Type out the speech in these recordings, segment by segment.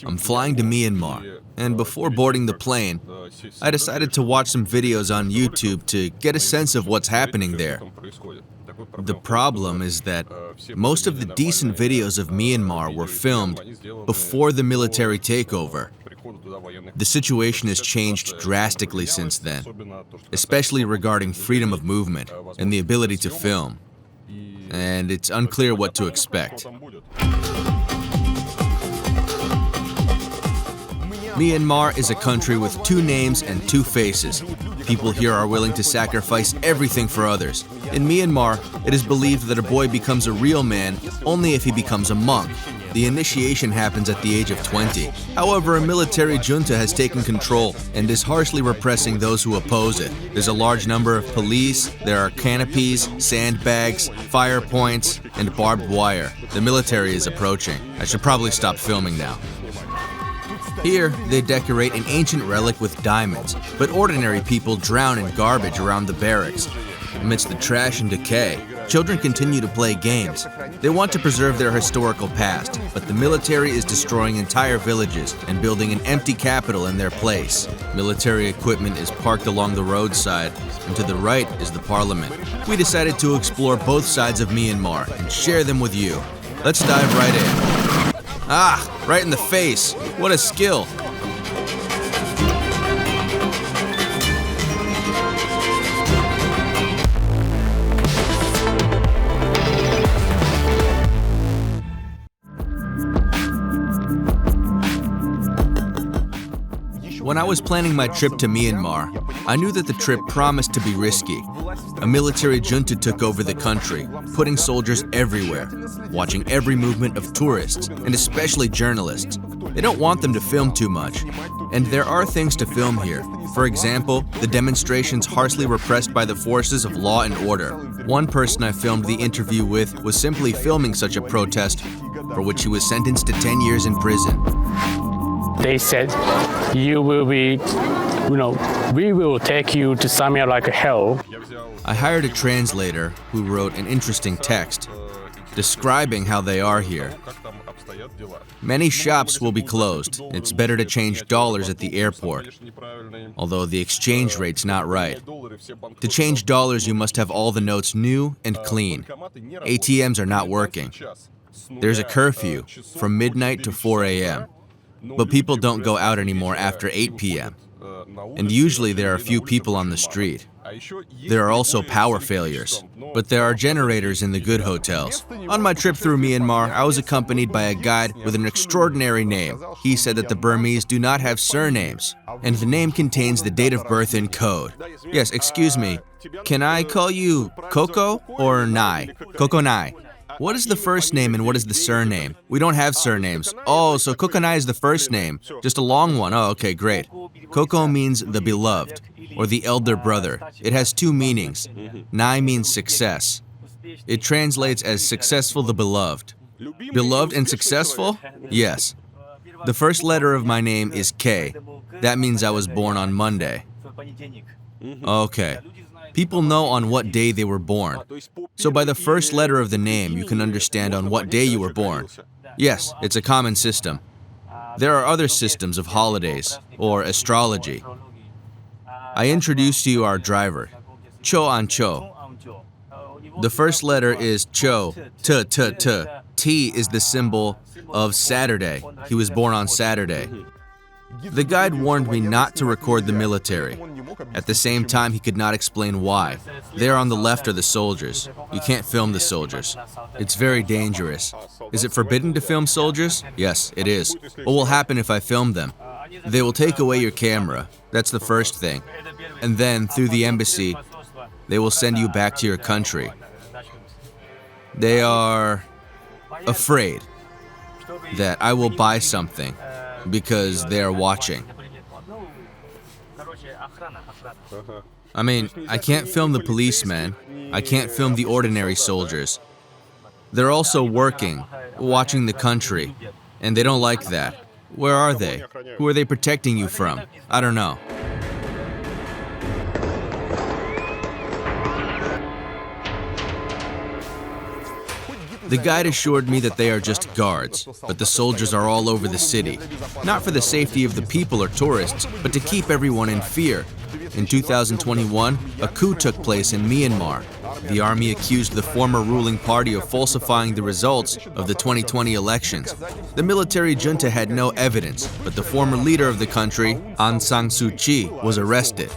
I'm flying to Myanmar, and before boarding the plane, I decided to watch some videos on YouTube to get a sense of what's happening there. The problem is that most of the decent videos of Myanmar were filmed before the military takeover. The situation has changed drastically since then, especially regarding freedom of movement and the ability to film, and it's unclear what to expect. Myanmar is a country with two names and two faces. People here are willing to sacrifice everything for others. In Myanmar, it is believed that a boy becomes a real man only if he becomes a monk. The initiation happens at the age of 20. However, a military junta has taken control and is harshly repressing those who oppose it. There's a large number of police, there are canopies, sandbags, fire points, and barbed wire. The military is approaching. I should probably stop filming now. Here, they decorate an ancient relic with diamonds, but ordinary people drown in garbage around the barracks. Amidst the trash and decay, children continue to play games. They want to preserve their historical past, but the military is destroying entire villages and building an empty capital in their place. Military equipment is parked along the roadside, and to the right is the parliament. We decided to explore both sides of Myanmar and share them with you. Let's dive right in. Ah, right in the face. What a skill. When I was planning my trip to Myanmar, I knew that the trip promised to be risky. A military junta took over the country, putting soldiers everywhere, watching every movement of tourists, and especially journalists. They don't want them to film too much. And there are things to film here. For example, the demonstrations harshly repressed by the forces of law and order. One person I filmed the interview with was simply filming such a protest, for which he was sentenced to 10 years in prison. They said, you will be, we will take you to somewhere like hell. I hired a translator who wrote an interesting text describing how they are here. Many shops will be closed. It's better to change dollars at the airport, although the exchange rate's not right. To change dollars, you must have all the notes new and clean. ATMs are not working. There's a curfew from midnight to 4 a.m. But people don't go out anymore after 8 p.m. And usually there are few people on the street. There are also power failures, but there are generators in the good hotels. On my trip through Myanmar, I was accompanied by a guide with an extraordinary name. He said that the Burmese do not have surnames, and the name contains the date of birth in code. Yes, excuse me, can I call you Coco or Nai? Coco Nai. What is the first name and what is the surname? We don't have surnames. Oh, so Kokonai is the first name. Just a long one. Oh, okay, great. Koko means the beloved, or the elder brother. It has two meanings. Nai means success. It translates as successful the beloved. Beloved and successful? Yes. The first letter of my name is K. That means I was born on Monday. Okay. People know on what day they were born. So by the first letter of the name, you can understand on what day you were born. Yes, it's a common system. There are other systems of holidays, or astrology. I introduce to you our driver, Cho An Cho. The first letter is Cho, T, T, T. T is the symbol of Saturday. He was born on Saturday. The guide warned me not to record the military. At the same time, he could not explain why. There on the left are the soldiers. You can't film the soldiers. It's very dangerous. Is it forbidden to film soldiers? Yes, it is. What will happen if I film them? They will take away your camera. That's the first thing. And then, through the embassy, they will send you back to your country. They are afraid that I will buy something because they are watching. I mean, I can't film the policemen. I can't film the ordinary soldiers. They're also working, watching the country, and they don't like that. Where are they? Who are they protecting you from? I don't know. The guide assured me that they are just guards, but the soldiers are all over the city, not for the safety of the people or tourists, but to keep everyone in fear. In 2021, a coup took place in Myanmar. The army accused the former ruling party of falsifying the results of the 2020 elections. The military junta had no evidence, but the former leader of the country, Aung San Suu Kyi, was arrested.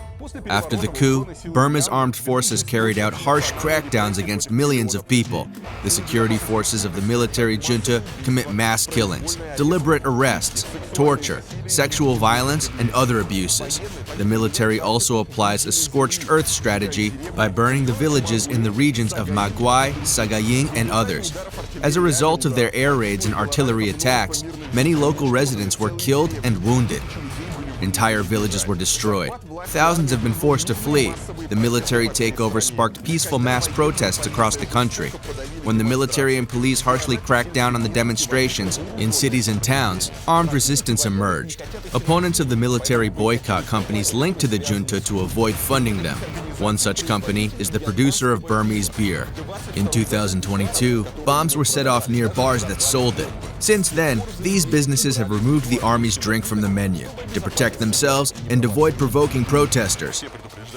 After the coup, Burma's armed forces carried out harsh crackdowns against millions of people. The security forces of the military junta commit mass killings, deliberate arrests, torture, sexual violence, and other abuses. The military also applies a scorched earth strategy by burning the villages in the regions of Magwai, Sagaying, and others. As a result of their air raids and artillery attacks, many local residents were killed and wounded. Entire villages were destroyed. Thousands have been forced to flee. The military takeover sparked peaceful mass protests across the country. When the military and police harshly cracked down on the demonstrations in cities and towns, armed resistance emerged. Opponents of the military boycott companies linked to the junta to avoid funding them. One such company is the producer of Burmese beer. In 2022, bombs were set off near bars that sold it. Since then, these businesses have removed the army's drink from the menu to protect themselves and avoid provoking protesters.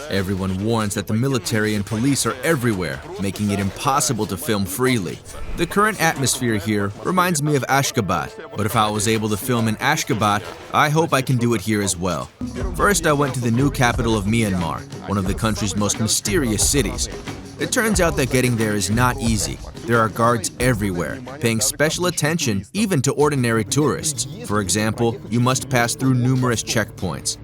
Everyone warns that the military and police are everywhere, making it impossible to film freely. The current atmosphere here reminds me of Ashgabat, but if I was able to film in Ashgabat, I hope I can do it here as well. First, I went to the new capital of Myanmar, one of the country's most mysterious cities. It turns out that getting there is not easy. There are guards everywhere, paying special attention even to ordinary tourists. For example, you must pass through numerous checkpoints.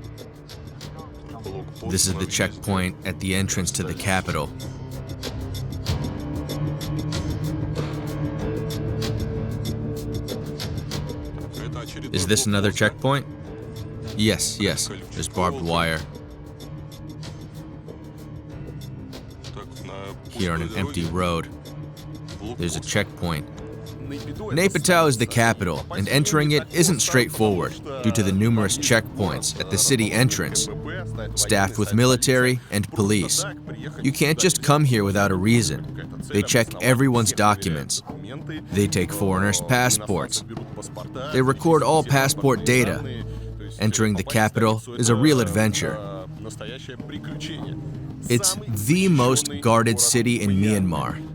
This is the checkpoint at the entrance to the capital. Is this another checkpoint? Yes, there's barbed wire. Here on an empty road, there's a checkpoint. Naypyidaw is the capital, and entering it isn't straightforward due to the numerous checkpoints at the city entrance, staffed with military and police. You can't just come here without a reason. They check everyone's documents. They take foreigners' passports. They record all passport data. Entering the capital is a real adventure. It's the most guarded city in Myanmar.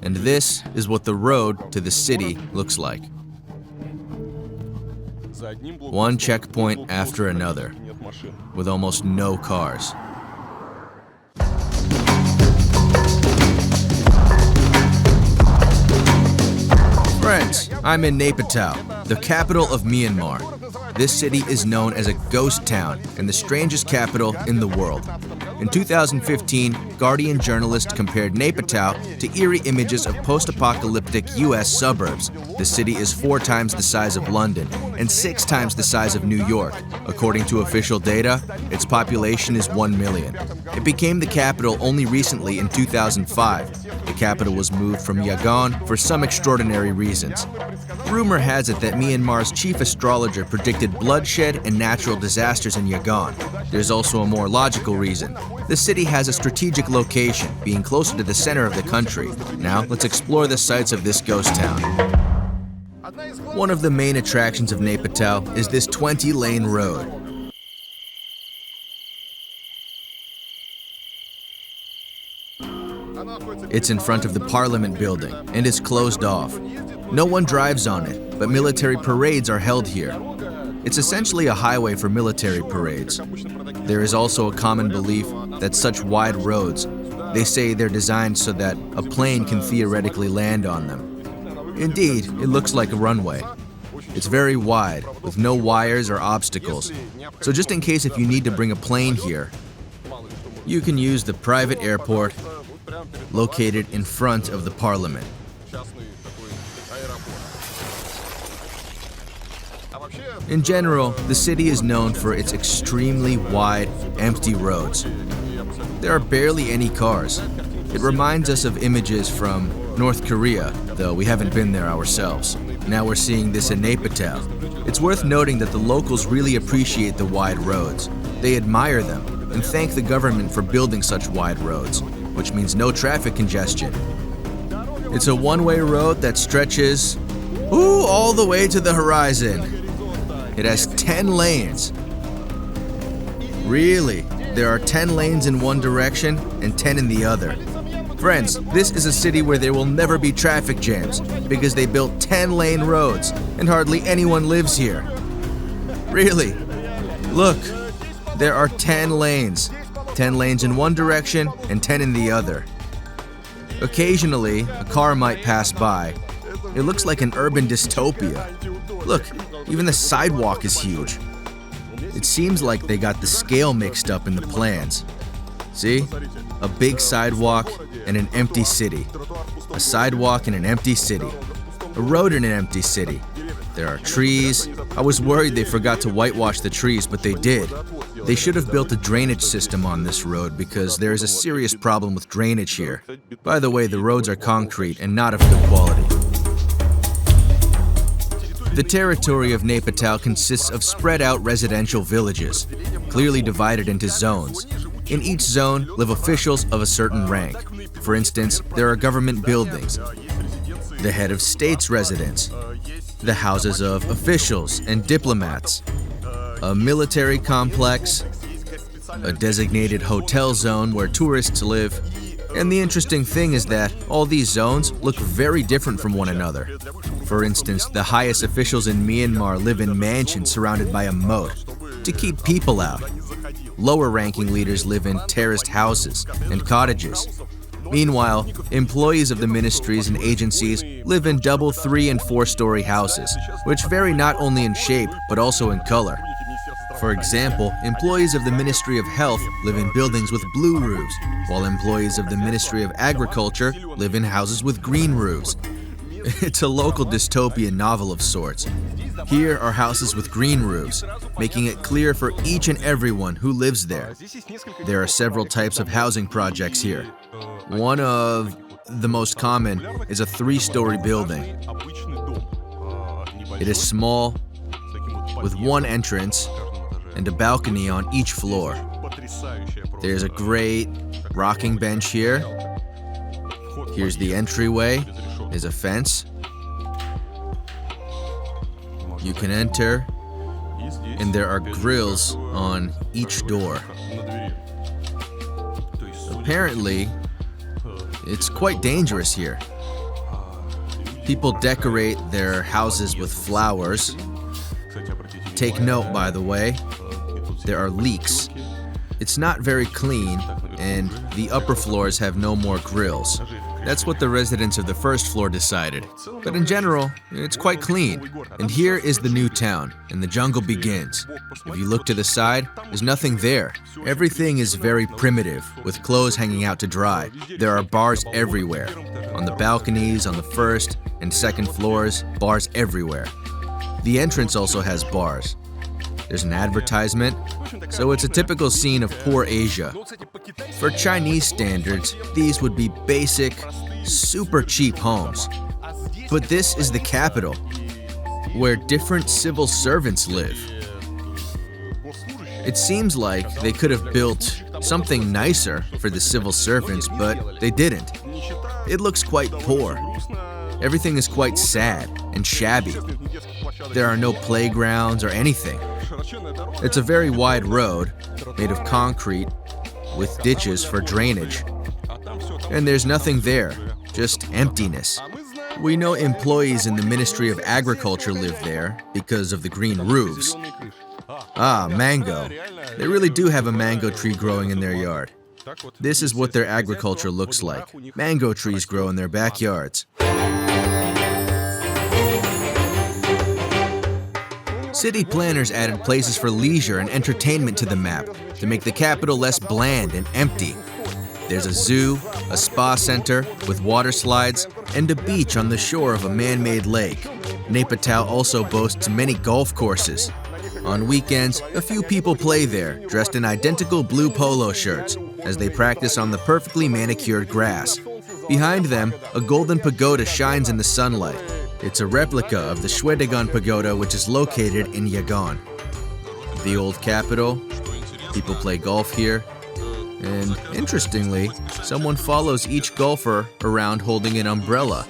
And this is what the road to the city looks like. One checkpoint after another, with almost no cars. Friends, I'm in Naypyidaw, the capital of Myanmar. This city is known as a ghost town and the strangest capital in the world. In 2015, Guardian journalists compared Naypyidaw to eerie images of post-apocalyptic U.S. suburbs. The city is 4 times the size of London and 6 times the size of New York. According to official data, its population is 1 million. It became the capital only recently in 2005. The capital was moved from Yangon for some extraordinary reasons. Rumor has it that Myanmar's chief astrologer predicted bloodshed and natural disasters in Yangon. There's also a more logical reason. The city has a strategic location, being closer to the center of the country. Now, let's explore the sights of this ghost town. One of the main attractions of Naypyidaw is this 20-lane road. It's in front of the Parliament building and is closed off. No one drives on it, but military parades are held here. It's essentially a highway for military parades. There is also a common belief that such wide roads, they say they're designed so that a plane can theoretically land on them. Indeed, it looks like a runway. It's very wide, with no wires or obstacles. So just in case if you need to bring a plane here, you can use the private airport located in front of the Parliament. In general, the city is known for its extremely wide, empty roads. There are barely any cars. It reminds us of images from North Korea, though we haven't been there ourselves. Now we're seeing this in Naypyidaw. It's worth noting that the locals really appreciate the wide roads. They admire them and thank the government for building such wide roads, which means no traffic congestion. It's a one-way road that stretches, all the way to the horizon. It has 10 lanes. Really? There are 10 lanes in one direction and 10 in the other. Friends, this is a city where there will never be traffic jams because they built 10-lane roads and hardly anyone lives here. Really? Look, there are 10 lanes. 10 lanes in one direction and 10 in the other. Occasionally, a car might pass by. It looks like an urban dystopia. Look, even the sidewalk is huge. It seems like they got the scale mixed up in the plans. See? A big sidewalk and an empty city. A sidewalk in an empty city. A road in an empty city. There are trees. I was worried they forgot to whitewash the trees, but they did. They should have built a drainage system on this road because there is a serious problem with drainage here. By the way, the roads are concrete and not of good quality. The territory of Naypyidaw consists of spread out residential villages, clearly divided into zones. In each zone live officials of a certain rank. For instance, there are government buildings, the head of state's residence, the houses of officials and diplomats, a military complex, a designated hotel zone where tourists live. And the interesting thing is that all these zones look very different from one another. For instance, the highest officials in Myanmar live in mansions surrounded by a moat to keep people out. Lower-ranking leaders live in terraced houses and cottages. Meanwhile, employees of the ministries and agencies live in double 3- and 4-story houses, which vary not only in shape but also in color. For example, employees of the Ministry of Health live in buildings with blue roofs, while employees of the Ministry of Agriculture live in houses with green roofs. It's a local dystopian novel of sorts. Here are houses with green roofs, making it clear for each and everyone who lives there. There are several types of housing projects here. One of the most common is a 3-story building. It is small, with one entrance and a balcony on each floor. There's a great rocking bench here. Here's the entryway. There's a fence. You can enter, and there are grills on each door. Apparently, it's quite dangerous here. People decorate their houses with flowers. Take note, by the way, there are leaks. It's not very clean, and the upper floors have no more grills. That's what the residents of the first floor decided. But in general, it's quite clean. And here is the new town, and the jungle begins. If you look to the side, there's nothing there. Everything is very primitive, with clothes hanging out to dry. There are bars everywhere. On the balconies, on the first and second floors, bars everywhere. The entrance also has bars. There's an advertisement, so it's a typical scene of poor Asia. For Chinese standards, these would be basic, super cheap homes. But this is the capital, where different civil servants live. It seems like they could have built something nicer for the civil servants, but they didn't. It looks quite poor. Everything is quite sad and shabby. There are no playgrounds or anything. It's a very wide road, made of concrete, with ditches for drainage. And there's nothing there, just emptiness. We know employees in the Ministry of Agriculture live there because of the green roofs. Ah, mango. They really do have a mango tree growing in their yard. This is what their agriculture looks like. Mango trees grow in their backyards. City planners added places for leisure and entertainment to the map to make the capital less bland and empty. There's a zoo, a spa center with water slides, and a beach on the shore of a man-made lake. Naypyidaw also boasts many golf courses. On weekends, a few people play there, dressed in identical blue polo shirts, as they practice on the perfectly manicured grass. Behind them, a golden pagoda shines in the sunlight. It's a replica of the Shwedagon Pagoda, which is located in Yangon. The old capital, people play golf here, And interestingly, someone follows each golfer around holding an umbrella.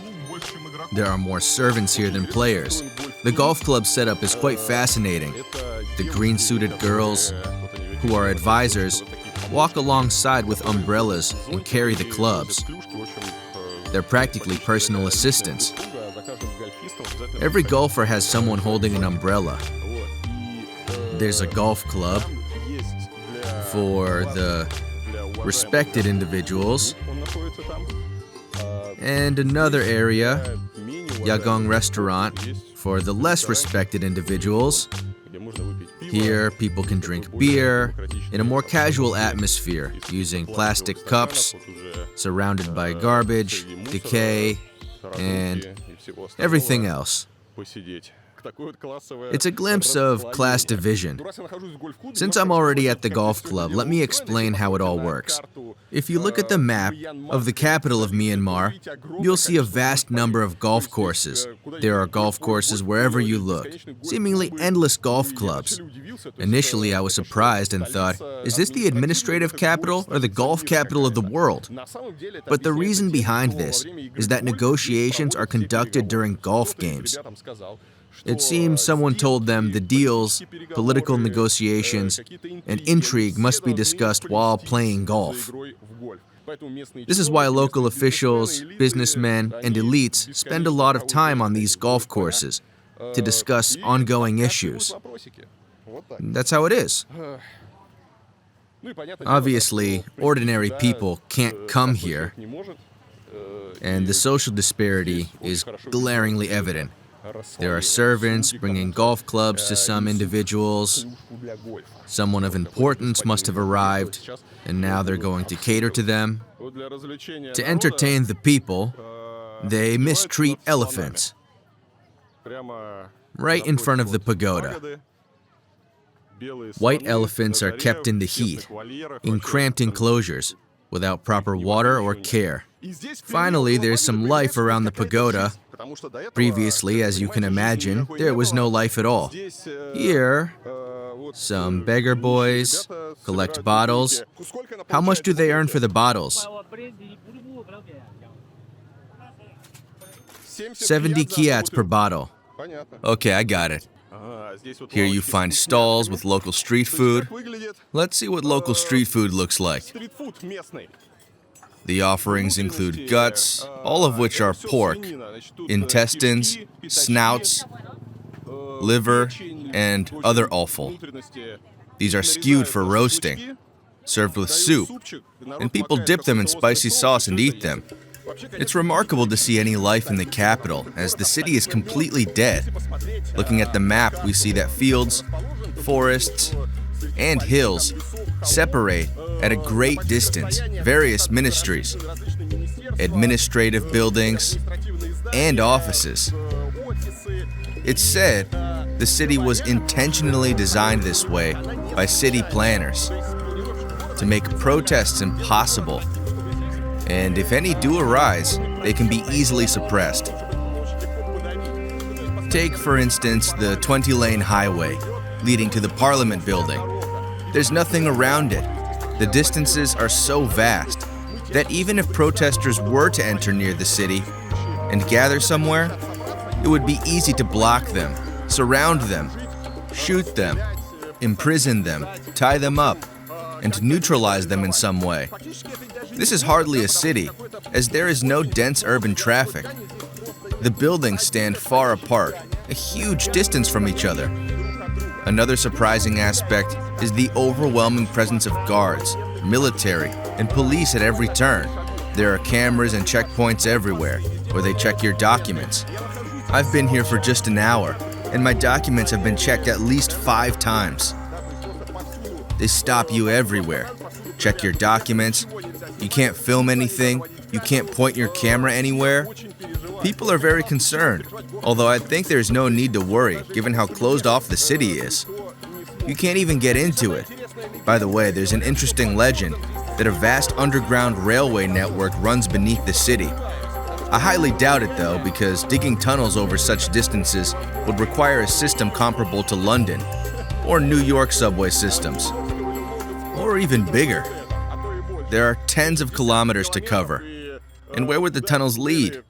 There are more servants here than players. The golf club setup is quite fascinating. The green-suited girls, who are advisors, walk alongside with umbrellas and carry the clubs. They're practically personal assistants. Every golfer has someone holding an umbrella. There's a golf club for the respected individuals, and another area, Yagong Restaurant, for the less respected individuals. Here, people can drink beer in a more casual atmosphere, using plastic cups, surrounded by garbage, decay, and everything else. It's a glimpse of class division. Since I'm already at the golf club, let me explain how it all works. If you look at the map of the capital of Myanmar, you'll see a vast number of golf courses. There are golf courses wherever you look, seemingly endless golf clubs. Initially, I was surprised and thought, is this the administrative capital or the golf capital of the world? But the reason behind this is that negotiations are conducted during golf games. It seems someone told them the deals, political negotiations, and intrigue must be discussed while playing golf. This is why local officials, businessmen, and elites spend a lot of time on these golf courses to discuss ongoing issues. That's how it is. Obviously, ordinary people can't come here, and the social disparity is glaringly evident. There are servants bringing golf clubs to some individuals. Someone of importance must have arrived, and now they're going to cater to them. To entertain the people, they mistreat elephants right in front of the pagoda. White elephants are kept in the heat, in cramped enclosures, without proper water or care. Finally, there's some life around the pagoda. Previously, as you can imagine, there was no life at all. Here, some beggar boys collect bottles. How much do they earn for the bottles? 70 kyats per bottle. Okay, I got it. Here you find stalls with local street food. Let's see what local street food looks like. The offerings include guts, all of which are pork, intestines, snouts, liver, and other offal. These are skewed for roasting, served with soup, and people dip them in spicy sauce and eat them. It's remarkable to see any life in the capital, as the city is completely dead. Looking at the map, we see that fields, forests, and hills separate at a great distance various ministries, administrative buildings, and offices. It's said the city was intentionally designed this way by city planners to make protests impossible. And if any do arise, they can be easily suppressed. Take, for instance, the 20-lane highway leading to the Parliament building. There's nothing around it. The distances are so vast that even if protesters were to enter near the city and gather somewhere, it would be easy to block them, surround them, shoot them, imprison them, tie them up, and neutralize them in some way. This is hardly a city, as there is no dense urban traffic. The buildings stand far apart, a huge distance from each other. Another surprising aspect is the overwhelming presence of guards, military, and police at every turn. There are cameras and checkpoints everywhere, where they check your documents. I've been here for just an hour, and my documents have been checked at least 5 times. They stop you everywhere, check your documents. You can't film anything, you can't point your camera anywhere. People are very concerned, although I think there's no need to worry given how closed off the city is. You can't even get into it. By the way, there's an interesting legend that a vast underground railway network runs beneath the city. I highly doubt it though, because digging tunnels over such distances would require a system comparable to London, or New York subway systems, or even bigger. There are tens of kilometers to cover. And where would the tunnels lead?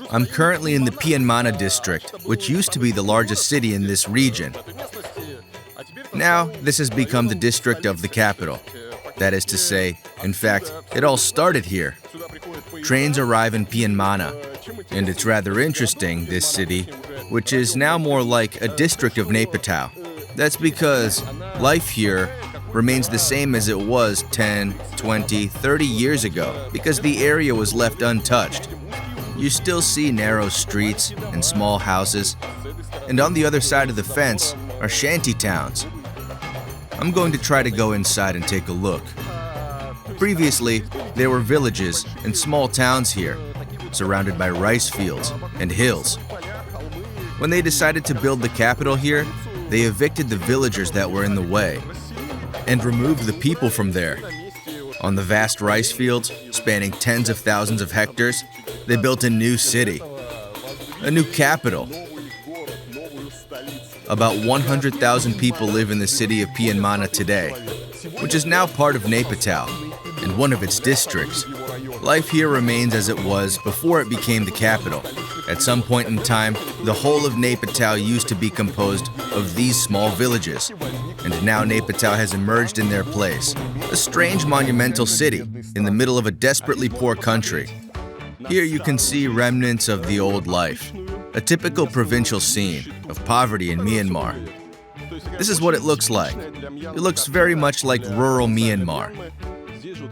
I'm currently in the Pienmana district, which used to be the largest city in this region. Now, this has become the district of the capital. That is to say, in fact, it all started here. Trains arrive in Pienmana, and it's rather interesting, this city, which is now more like a district of Naypyidaw. That's because life here remains the same as it was 10, 20, 30 years ago, because the area was left untouched. You still see narrow streets and small houses, and on the other side of the fence are shanty towns. I'm going to try to go inside and take a look. Previously, there were villages and small towns here, surrounded by rice fields and hills. When they decided to build the capital here, they evicted the villagers that were in the way and removed the people from there. On the vast rice fields, spanning tens of thousands of hectares, they built a new city, a new capital. About 100,000 people live in the city of Pienmana today, which is now part of Naypyidaw and one of its districts. Life here remains as it was before it became the capital. At some point in time, the whole of Naypyidaw used to be composed of these small villages, and now Naypyidaw has emerged in their place, a strange monumental city in the middle of a desperately poor country. Here you can see remnants of the old life, a typical provincial scene of poverty in Myanmar. This is what it looks like. It looks very much like rural Myanmar.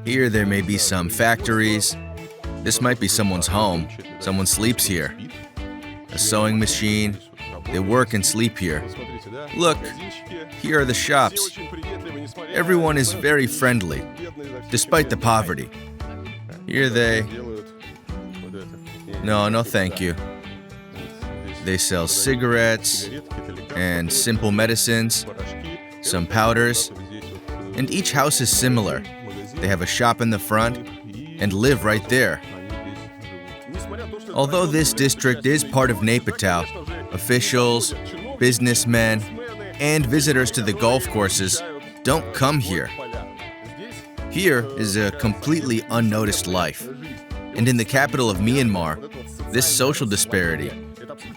Here there may be some factories. This might be someone's home. Someone sleeps here. A sewing machine. They work and sleep here. Look, here are the shops. Everyone is very friendly, despite the poverty. Here they... No, thank you. They sell cigarettes and simple medicines, some powders, and each house is similar. They have a shop in the front and live right there. Although this district is part of Naypyidaw, officials, businessmen, and visitors to the golf courses don't come here. Here is a completely unnoticed life. And in the capital of Myanmar, this social disparity,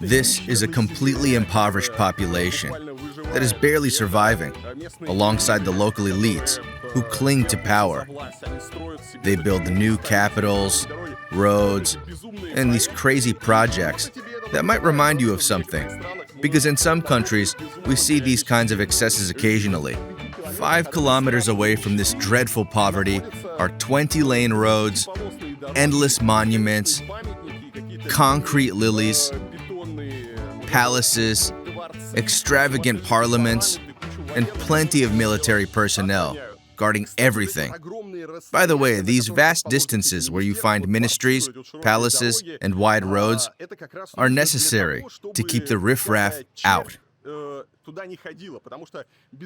this is a completely impoverished population that is barely surviving, alongside the local elites who cling to power. They build the new capitals, roads, and these crazy projects that might remind you of something, because in some countries, we see these kinds of excesses occasionally. 5 kilometers away from this dreadful poverty are 20-lane roads, endless monuments, concrete lilies, palaces, extravagant parliaments, and plenty of military personnel guarding everything. By the way, these vast distances where you find ministries, palaces, and wide roads are necessary to keep the riffraff out.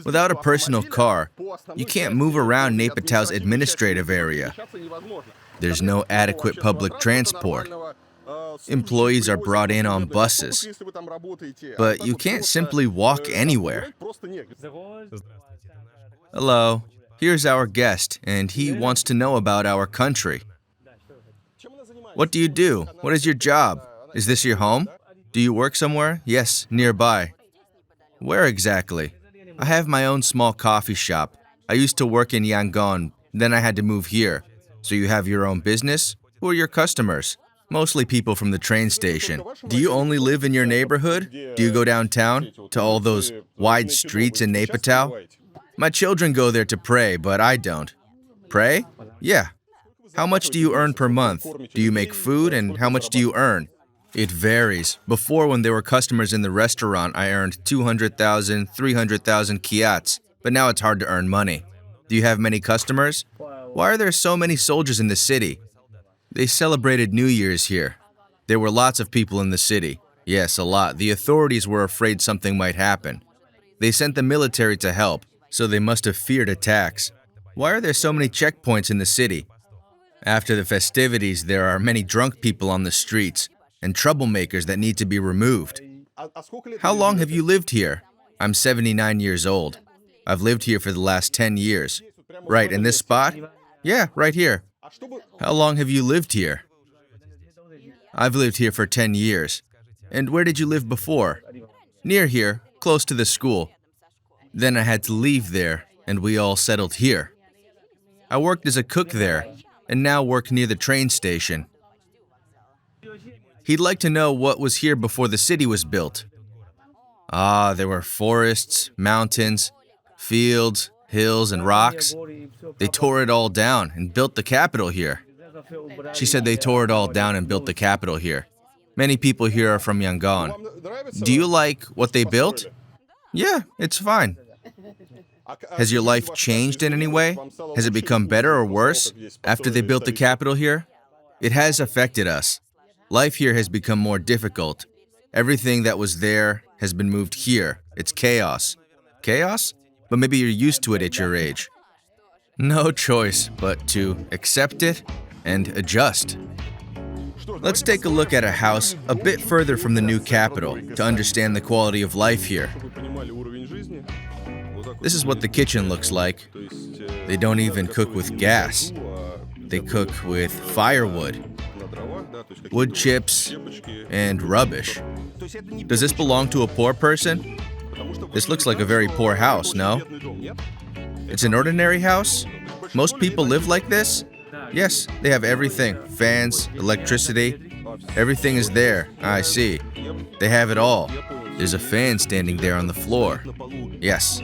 Without a personal car, you can't move around Naypyidaw's administrative area. There's no adequate public transport. Employees are brought in on buses, but you can't simply walk anywhere. Hello, here's our guest, and he wants to know about our country. What do you do? What is your job? Is this your home? Do you work somewhere? Yes, nearby. Where exactly? I have my own small coffee shop. I used to work in Yangon, then I had to move here. So you have your own business? Who are your customers? Mostly people from the train station. Do you only live in your neighborhood? Do you go downtown to all those wide streets in Naypyidaw? My children go there to pray, but I don't. Pray? Yeah. How much do you earn per month? Do you make food, and how much do you earn? It varies. Before, when there were customers in the restaurant, I earned 200,000, 300,000 kyats, but now it's hard to earn money. Do you have many customers? Why are there so many soldiers in the city? They celebrated New Year's here. There were lots of people in the city. Yes, a lot. The authorities were afraid something might happen. They sent the military to help, so they must have feared attacks. Why are there so many checkpoints in the city? After the festivities, there are many drunk people on the streets and troublemakers that need to be removed. How long have you lived here? I'm 79 years old. I've lived here for the last 10 years. Right, in this spot? Yeah, right here. How long have you lived here? I've lived here for 10 years. And where did you live before? Near here, close to the school. Then I had to leave there, and we all settled here. I worked as a cook there, and now work near the train station. He'd like to know what was here before the city was built. There were forests, mountains, fields, hills, and rocks. They tore it all down and built the capital here. She said they tore it all down and built the capital here. Many people here are from Yangon. Do you like what they built? Yeah, it's fine. Has your life changed in any way? Has it become better or worse after they built the capital here? It has affected us. Life here has become more difficult. Everything that was there has been moved here. It's chaos. Chaos? But maybe you're used to it at your age. No choice but to accept it and adjust. Let's take a look at a house a bit further from the new capital to understand the quality of life here. This is what the kitchen looks like. They don't even cook with gas. They cook with firewood, wood chips, and rubbish. Does this belong to a poor person? This looks like a very poor house, no? It's an ordinary house? Most people live like this? Yes, they have everything. Fans, electricity, everything is there. I see. They have it all. There's a fan standing there on the floor. Yes.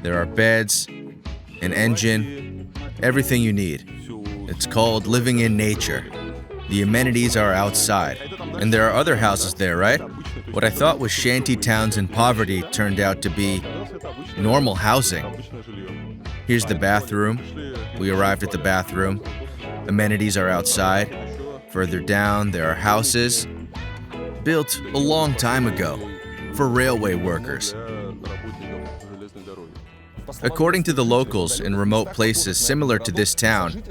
There are beds, an engine, everything you need. It's called living in nature. The amenities are outside. And there are other houses there, right? What I thought was shanty towns and poverty turned out to be normal housing. Here's the bathroom. We arrived at the bathroom. Amenities are outside. Further down, there are houses built a long time ago for railway workers. According to the locals in remote places similar to this town,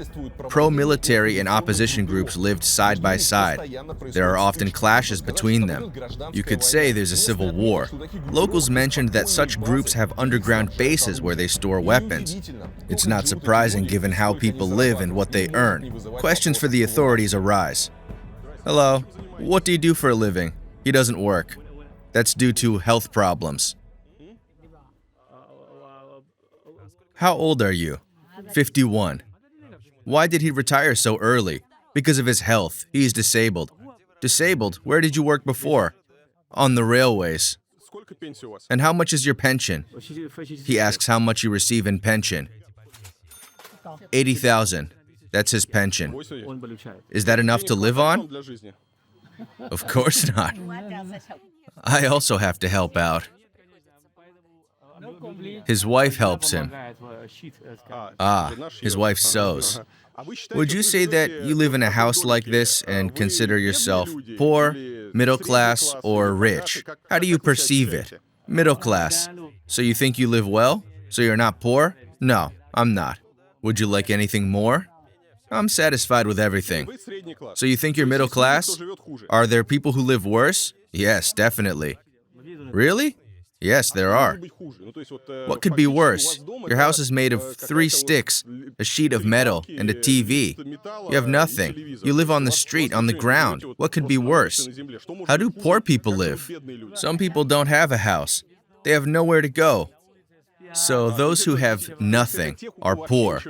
pro-military and opposition groups lived side by side. There are often clashes between them. You could say there's a civil war. Locals mentioned that such groups have underground bases where they store weapons. It's not surprising given how people live and what they earn. Questions for the authorities arise. Hello, what do you do for a living? He doesn't work. That's due to health problems. How old are you? 51. Why did he retire so early? Because of his health. He's disabled. Disabled? Where did you work before? On the railways. And how much is your pension? He asks how much you receive in pension. 80,000. That's his pension. Is that enough to live on? Of course not. I also have to help out. His wife helps him. His wife sews. Would you say that you live in a house like this and consider yourself poor, middle class, or rich? How do you perceive it? Middle class. So you think you live well? So you're not poor? No, I'm not. Would you like anything more? I'm satisfied with everything. So you think you're middle class? Are there people who live worse? Yes, definitely. Really? Yes, there are. What could be worse? Your house is made of 3 sticks, a sheet of metal, and a TV. You have nothing. You live on the street, on the ground. What could be worse? How do poor people live? Some people don't have a house. They have nowhere to go. So those who have nothing are poor,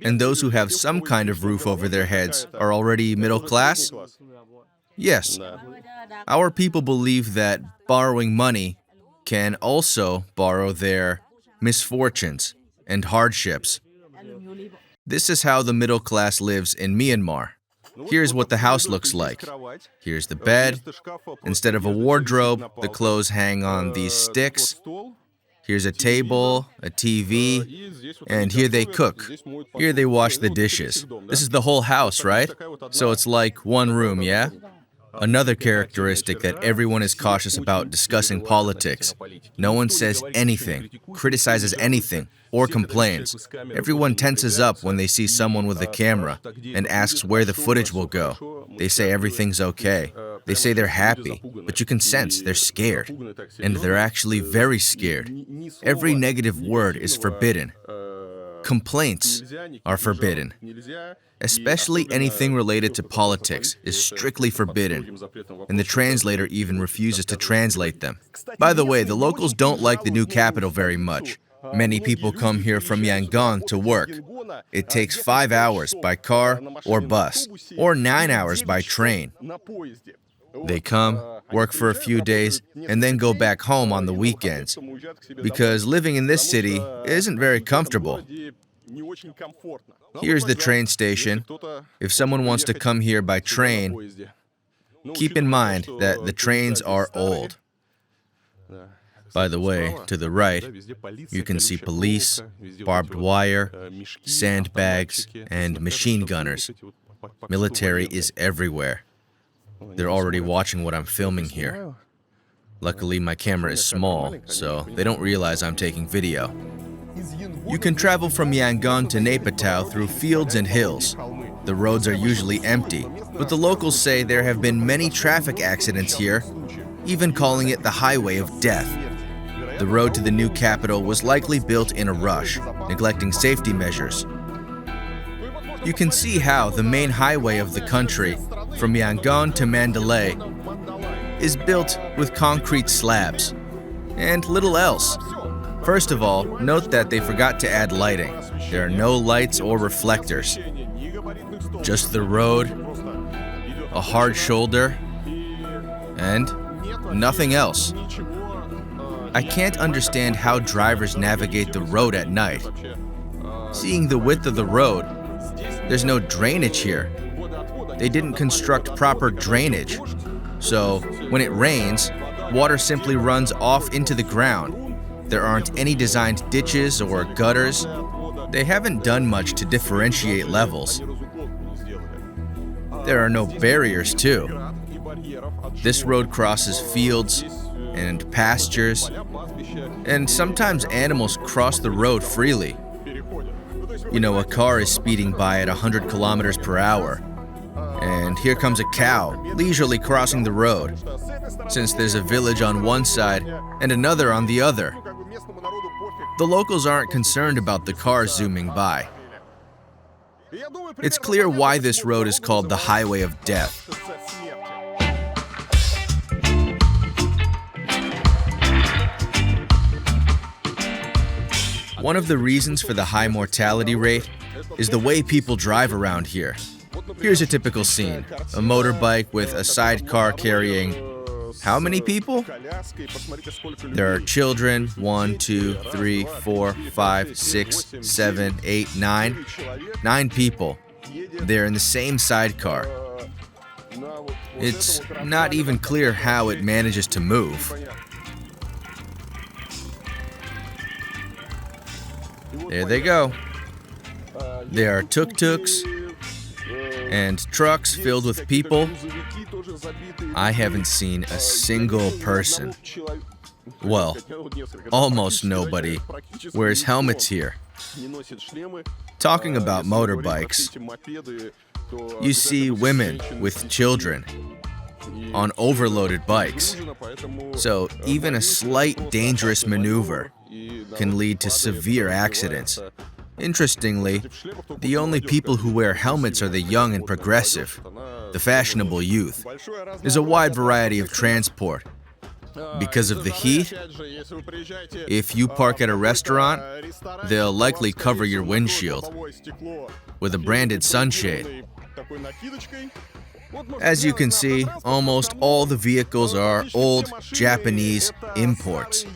and those who have some kind of roof over their heads are already middle class? Yes. Our people believe that borrowing money can also borrow their misfortunes and hardships. This is how the middle class lives in Myanmar. Here's what the house looks like. Here's the bed. Instead of a wardrobe, the clothes hang on these sticks. Here's a table, a TV, and here they cook. Here they wash the dishes. This is the whole house, right? So it's like one room, yeah? Another characteristic that everyone is cautious about discussing politics. No one says anything, criticizes anything, or complains. Everyone tenses up when they see someone with a camera and asks where the footage will go. They say everything's okay. They say they're happy, but you can sense they're scared. And they're actually very scared. Every negative word is forbidden. Complaints are forbidden. Especially anything related to politics is strictly forbidden, and the translator even refuses to translate them. By the way, the locals don't like the new capital very much. Many people come here from Yangon to work. It takes 5 hours by car or bus, or 9 hours by train. They come, work for a few days, and then go back home on the weekends, because living in this city isn't very comfortable. Here's the train station. If someone wants to come here by train, keep in mind that the trains are old. By the way, to the right, you can see police, barbed wire, sandbags, and machine gunners. Military is everywhere. They're already watching what I'm filming here. Luckily, my camera is small, so they don't realize I'm taking video. You can travel from Yangon to Naypyidaw through fields and hills. The roads are usually empty, but the locals say there have been many traffic accidents here, even calling it the Highway of Death. The road to the new capital was likely built in a rush, neglecting safety measures. You can see how the main highway of the country, from Yangon to Mandalay, is built with concrete slabs, and little else. First of all, note that they forgot to add lighting. There are no lights or reflectors. Just the road, a hard shoulder, and nothing else. I can't understand how drivers navigate the road at night. Seeing the width of the road, there's no drainage here. They didn't construct proper drainage. So, when it rains, water simply runs off into the ground. There aren't any designed ditches or gutters. They haven't done much to differentiate levels. There are no barriers, too. This road crosses fields and pastures, and sometimes animals cross the road freely. You know, a car is speeding by at 100 kilometers per hour, and here comes a cow leisurely crossing the road, since there's a village on one side and another on the other. The locals aren't concerned about the cars zooming by. It's clear why this road is called the Highway of Death. One of the reasons for the high mortality rate is the way people drive around here. Here's a typical scene: a motorbike with a sidecar carrying how many people? There are children, 1, 2, 3, 4, 5, 6, 7, 8, 9. 9 people. They're in the same sidecar. It's not even clear how it manages to move. There they go. There are tuk-tuks and trucks filled with people. I haven't seen a single person, well, almost nobody, wears helmets here. Talking about motorbikes, you see women with children on overloaded bikes. So even a slight dangerous maneuver can lead to severe accidents. Interestingly, the only people who wear helmets are the young and progressive, the fashionable youth. There's a wide variety of transport. Because of the heat, if you park at a restaurant, they'll likely cover your windshield with a branded sunshade. As you can see, almost all the vehicles are old Japanese imports,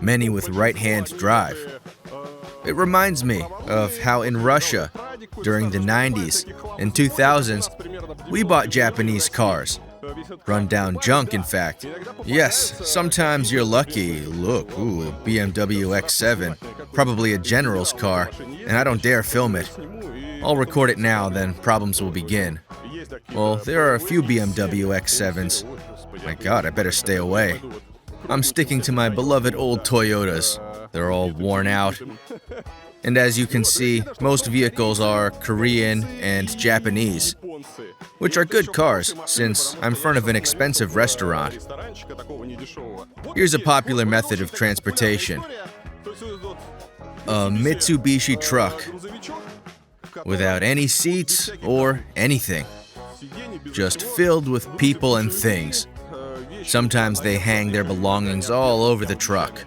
many with right-hand drive. It reminds me of how in Russia, during the 90s and 2000s, we bought Japanese cars. Run-down junk, in fact. Yes, sometimes you're lucky. Look, a BMW X7, probably a general's car, and I don't dare film it. I'll record it now, then problems will begin. Well, there are a few BMW X7s. My God, I better stay away. I'm sticking to my beloved old Toyotas. They're all worn out. And as you can see, most vehicles are Korean and Japanese. which are good cars since I'm in front of an expensive restaurant. Here's a popular method of transportation. A Mitsubishi truck without any seats or anything, just filled with people and things. Sometimes they hang their belongings all over the truck.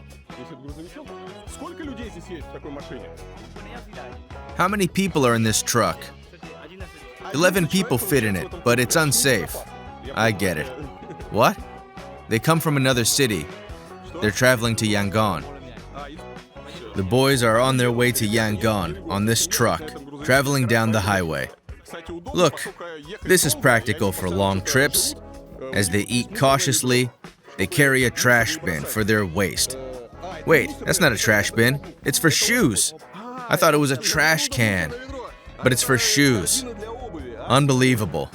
How many people are in this truck? 11 people fit in it, but it's unsafe. I get it. What? They come from another city. They're traveling to Yangon. The boys are on their way to Yangon on this truck, traveling down the highway. Look, this is practical for long trips. As they eat cautiously, they carry a trash bin for their waste. Wait, that's not a trash bin. It's for shoes. I thought it was a trash can, but it's for shoes. Unbelievable.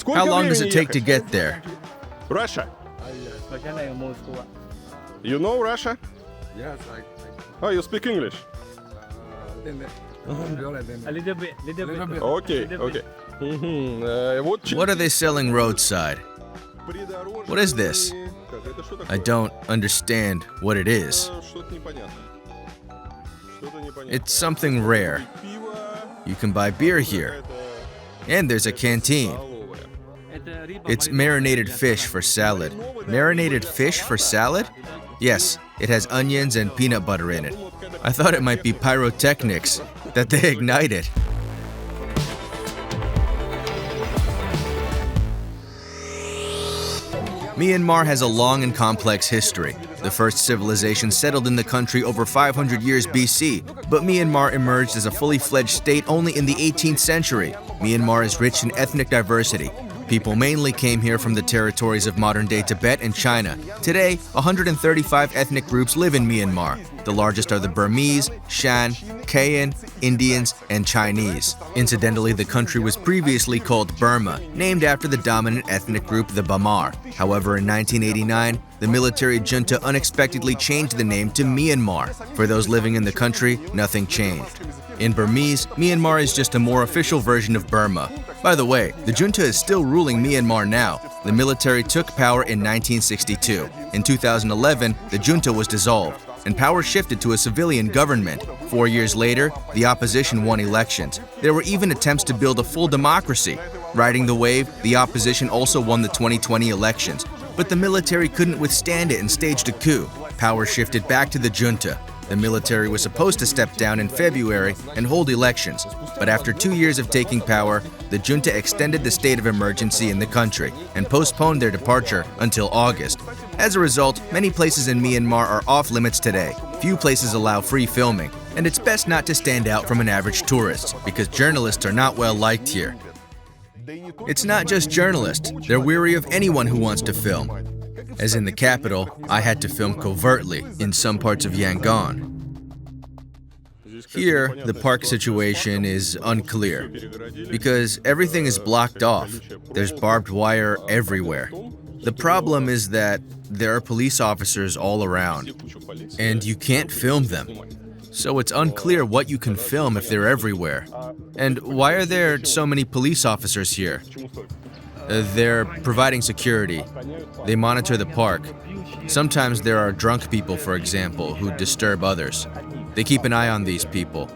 How long does it take to get there? Russia. You know Russia? Yes, Oh, you speak English? a little bit. Okay, okay. What are they selling roadside? What is this? I don't understand what it is. It's something rare. You can buy beer here. And there's a canteen. It's marinated fish for salad. Marinated fish for salad? Yes, it has onions and peanut butter in it. I thought it might be pyrotechnics, that they ignite it. Myanmar has a long and complex history. The first civilization settled in the country over 500 years BC, but Myanmar emerged as a fully fledged state only in the 18th century. Myanmar is rich in ethnic diversity. People mainly came here from the territories of modern-day Tibet and China. Today, 135 ethnic groups live in Myanmar. The largest are the Burmese, Shan, Kayin, Indians, and Chinese. Incidentally, the country was previously called Burma, named after the dominant ethnic group, the Bamar. However, in 1989, the military junta unexpectedly changed the name to Myanmar. For those living in the country, nothing changed. In Burmese, Myanmar is just a more official version of Burma. By the way, the junta is still ruling Myanmar now. The military took power in 1962. In 2011, the junta was dissolved, and power shifted to a civilian government. 4 years later, the opposition won elections. There were even attempts to build a full democracy. Riding the wave, the opposition also won the 2020 elections. But the military couldn't withstand it and staged a coup. Power shifted back to the junta. The military was supposed to step down in February and hold elections, but after 2 years of taking power, the junta extended the state of emergency in the country and postponed their departure until August. As a result, many places in Myanmar are off limits today. Few places allow free filming, and it's best not to stand out from an average tourist, because journalists are not well liked here. It's not just journalists, they're weary of anyone who wants to film. As in the capital, I had to film covertly in some parts of Yangon. Here, the park situation is unclear because everything is blocked off. There's barbed wire everywhere. The problem is that there are police officers all around, and you can't film them. So it's unclear what you can film if they're everywhere. And why are there so many police officers here? They're providing security. They monitor the park. Sometimes there are drunk people, for example, who disturb others. They keep an eye on these people.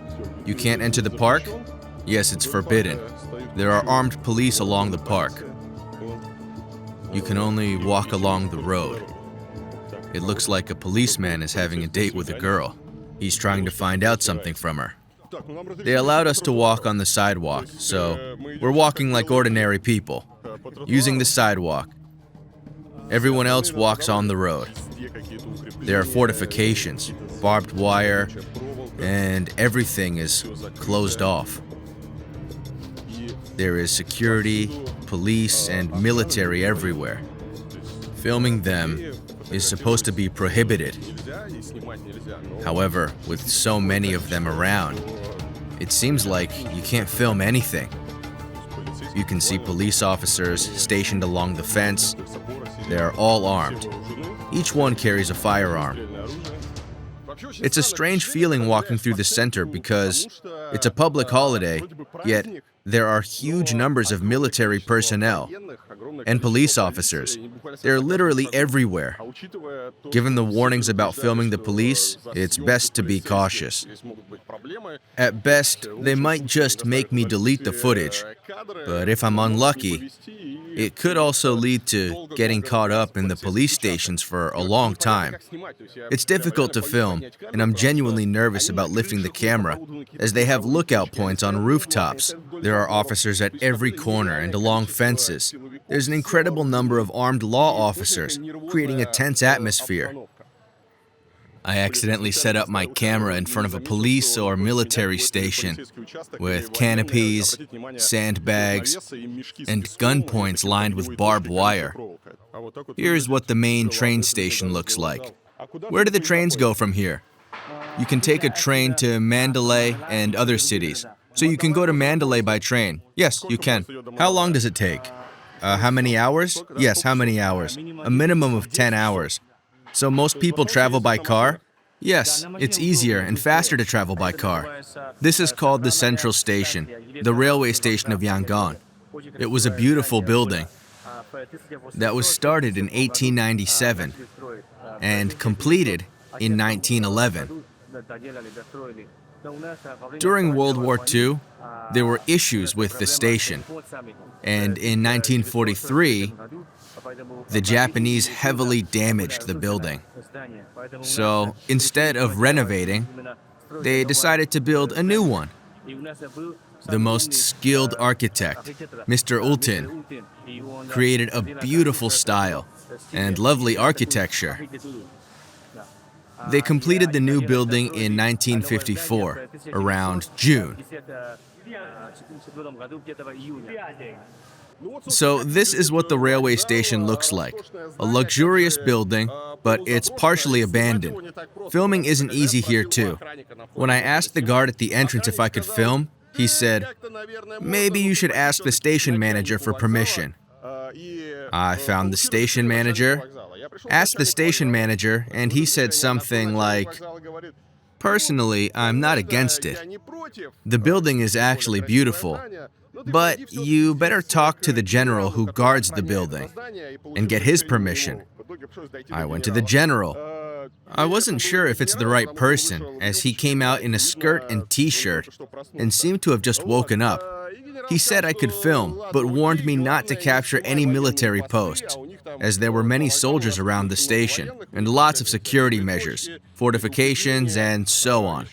You can't enter the park? Yes, it's forbidden. There are armed police along the park. You can only walk along the road. It looks like a policeman is having a date with a girl. He's trying to find out something from her. They allowed us to walk on the sidewalk, so we're walking like ordinary people, using the sidewalk. Everyone else walks on the road. There are fortifications, barbed wire, and everything is closed off. There is security, police, and military everywhere. Filming them is supposed to be prohibited. However, with so many of them around, it seems like you can't film anything. You can see police officers stationed along the fence. They are all armed. Each one carries a firearm. It's a strange feeling walking through the center because it's a public holiday, yet There are huge numbers of military personnel and police officers. They're literally everywhere. Given the warnings about filming the police, it's best to be cautious. At best, they might just make me delete the footage, but if I'm unlucky, it could also lead to getting caught up in the police stations for a long time. It's difficult to film, and I'm genuinely nervous about lifting the camera, as they have lookout points on rooftops. There are officers at every corner and along fences. There's an incredible number of armed law officers, creating a tense atmosphere. I accidentally set up my camera in front of a police or military station with canopies, sandbags, and gun points lined with barbed wire. Here's what the main train station looks like. Where do the trains go from here? You can take a train to Mandalay and other cities. So you can go to Mandalay by train. Yes, you can. How long does it take? How many hours? Yes, how many hours? A minimum of 10 hours. So most people travel by car? Yes, it's easier and faster to travel by car. This is called the Central Station, the railway station of Yangon. It was a beautiful building that was started in 1897 and completed in 1911. During World War II, there were issues with the station, and in 1943, the Japanese heavily damaged the building. So instead of renovating, they decided to build a new one. The most skilled architect, Mr. Ultin, created a beautiful style and lovely architecture. They completed the new building in 1954, around June. So this is what the railway station looks like. A luxurious building, but it's partially abandoned. Filming isn't easy here too. When I asked the guard at the entrance if I could film, he said, "Maybe you should ask the station manager for permission." I found the station manager, asked the station manager, and he said something like, "Personally, I'm not against it. The building is actually beautiful, but you better talk to the general who guards the building and get his permission." I went to the general. I wasn't sure if it's the right person, as he came out in a skirt and t-shirt and seemed to have just woken up. He said I could film, but warned me not to capture any military posts, as there were many soldiers around the station and lots of security measures, fortifications, and so on.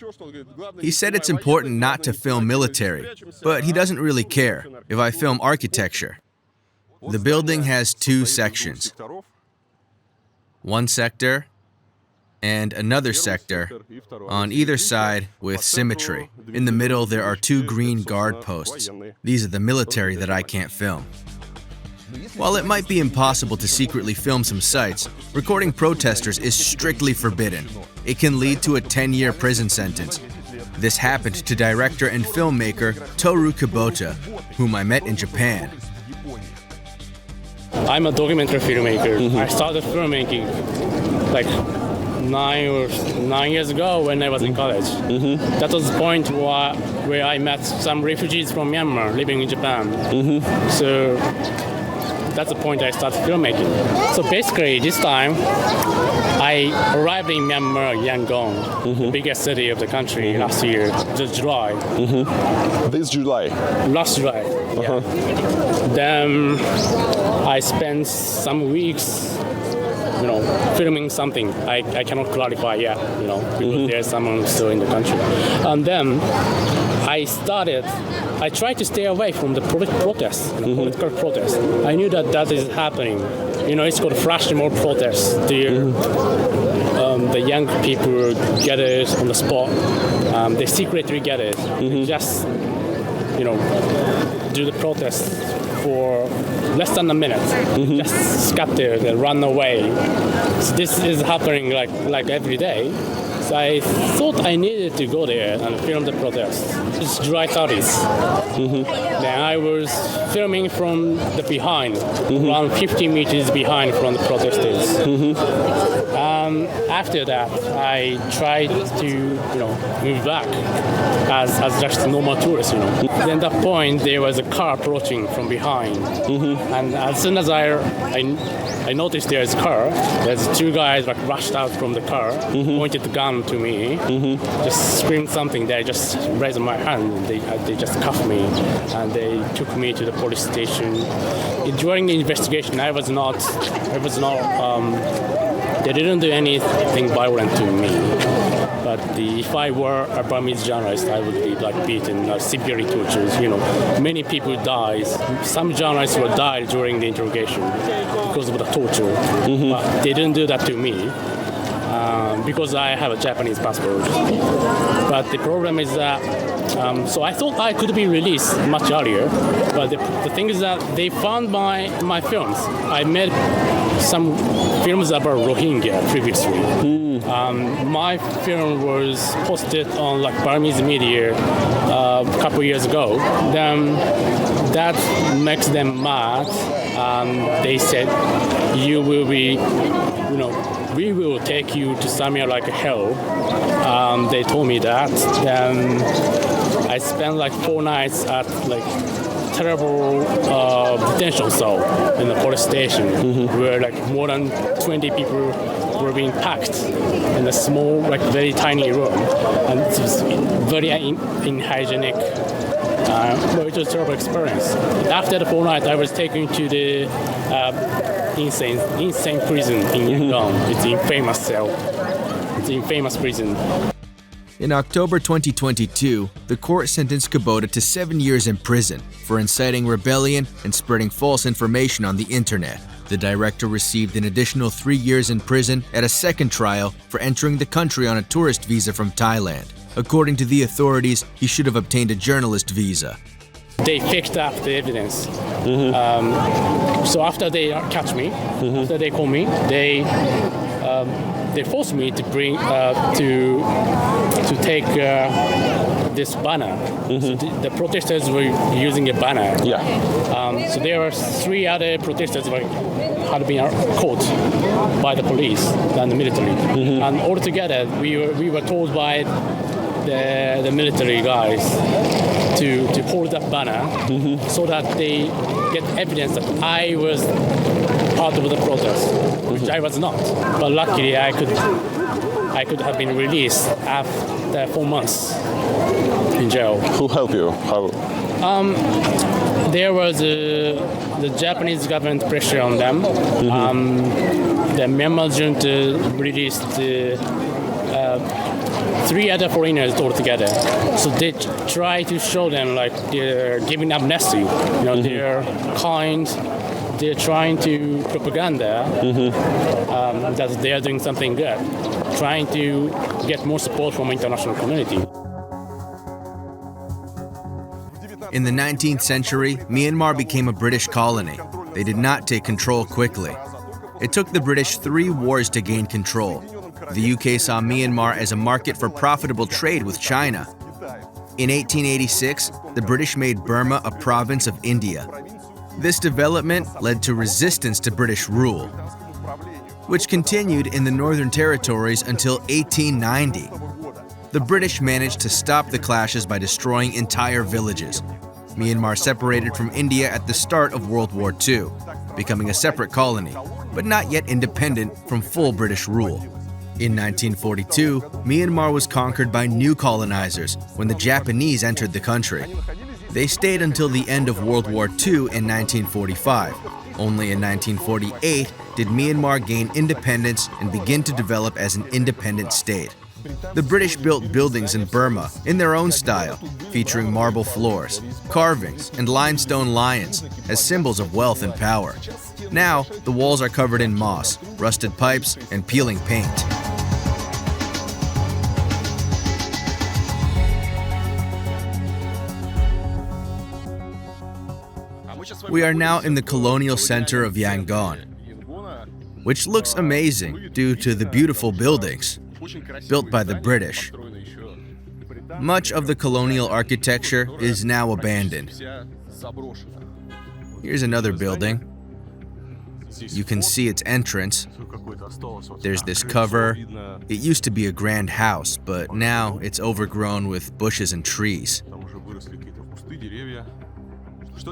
He said it's important not to film military, but he doesn't really care if I film architecture. The building has two sections. One sector and another sector on either side with symmetry. In the middle, there are two green guard posts. These are the military that I can't film. While it might be impossible to secretly film some sites, recording protesters is strictly forbidden. It can lead to a 10-year prison sentence. This happened to director and filmmaker Toru Kubota, whom I met in Japan. I'm a documentary filmmaker. I started filmmaking like 9 years ago when I was in college. That was the point where I met some refugees from Myanmar living in Japan. So that's the point I started filmmaking. So basically this time I arrived in Myanmar, Yangon, the biggest city of the country last year, just July. This July. Last July. Yeah. Then I spent some weeks filming something. I cannot clarify yet, because there's someone still in the country. And then I tried to stay away from the protests, political protests. I knew that is happening. It's called flash mob protests. The young people gather on the spot. They secretly gather. Just, do the protest for less than a minute. Just scatter and run away. So this is happening like every day. So I thought I needed to go there and film the protest. It's July 30th. Then I was filming from the behind, around 50 meters behind from the protesters. After that, I tried to, move back as just a normal tourist, Then at that point, there was a car approaching from behind, and as soon as I noticed there's a car, there's two guys rushed out from the car, pointed the gun to me, just screamed something. They just raised my hand, and they just cuffed me, and they took me to the police station. During the investigation, I was not. They didn't do anything violent to me. But if I were a Burmese journalist, I would be beaten, severely tortured. Many people died. Some journalists were died during the interrogation because of the torture. But they didn't do that to me because I have a Japanese passport. But the problem is that, so I thought I could be released much earlier. But the thing is that they found my films. I made some films about Rohingya previously. My film was posted on Burmese media a couple years ago. Then that makes them mad. They said, "You will be, we will take you to somewhere like hell." They told me that. Then I spent 4 nights at terrible detention cell in the police station, where more than 20 people were being packed in a small, very tiny room, and it was very unhygienic. It was a terrible experience. After the 4 nights, I was taken to the insane prison in Yangon. It's an infamous cell. It's an infamous prison. In October 2022, the court sentenced Kubota to 7 years in prison for inciting rebellion and spreading false information on the internet. The director received an additional 3 years in prison at a second trial for entering the country on a tourist visa from Thailand. According to the authorities, he should have obtained a journalist visa. They picked up the evidence. So after they catch me, after they call me, they forced me to bring to take this banner. So the protesters were using a banner. So there were 3 other protesters had been caught by the police and the military, and altogether we were told by the military guys to hold that banner so that they get evidence that I was part of the protest, which I was not. But luckily, I could have been released after 4 months in jail. Who helped you? How? There was the Japanese government pressure on them. The Myanmar junta released 3 other foreigners altogether. So they try to show them they're giving amnesty. They're kind. They're trying to propaganda that they are doing something good, trying to get more support from international community. In the 19th century, Myanmar became a British colony. They did not take control quickly. It took the British 3 wars to gain control. The UK saw Myanmar as a market for profitable trade with China. In 1886, the British made Burma a province of India. This development led to resistance to British rule, which continued in the Northern Territories until 1890. The British managed to stop the clashes by destroying entire villages. Myanmar separated from India at the start of World War II, becoming a separate colony, but not yet independent from full British rule. In 1942, Myanmar was conquered by new colonizers when the Japanese entered the country. They stayed until the end of World War II in 1945. Only in 1948 did Myanmar gain independence and begin to develop as an independent state. The British built buildings in Burma in their own style, featuring marble floors, carvings, and limestone lions as symbols of wealth and power. Now, the walls are covered in moss, rusted pipes, and peeling paint. We are now in the colonial center of Yangon, which looks amazing due to the beautiful buildings built by the British. Much of the colonial architecture is now abandoned. Here's another building. You can see its entrance. There's this cover. It used to be a grand house, but now it's overgrown with bushes and trees.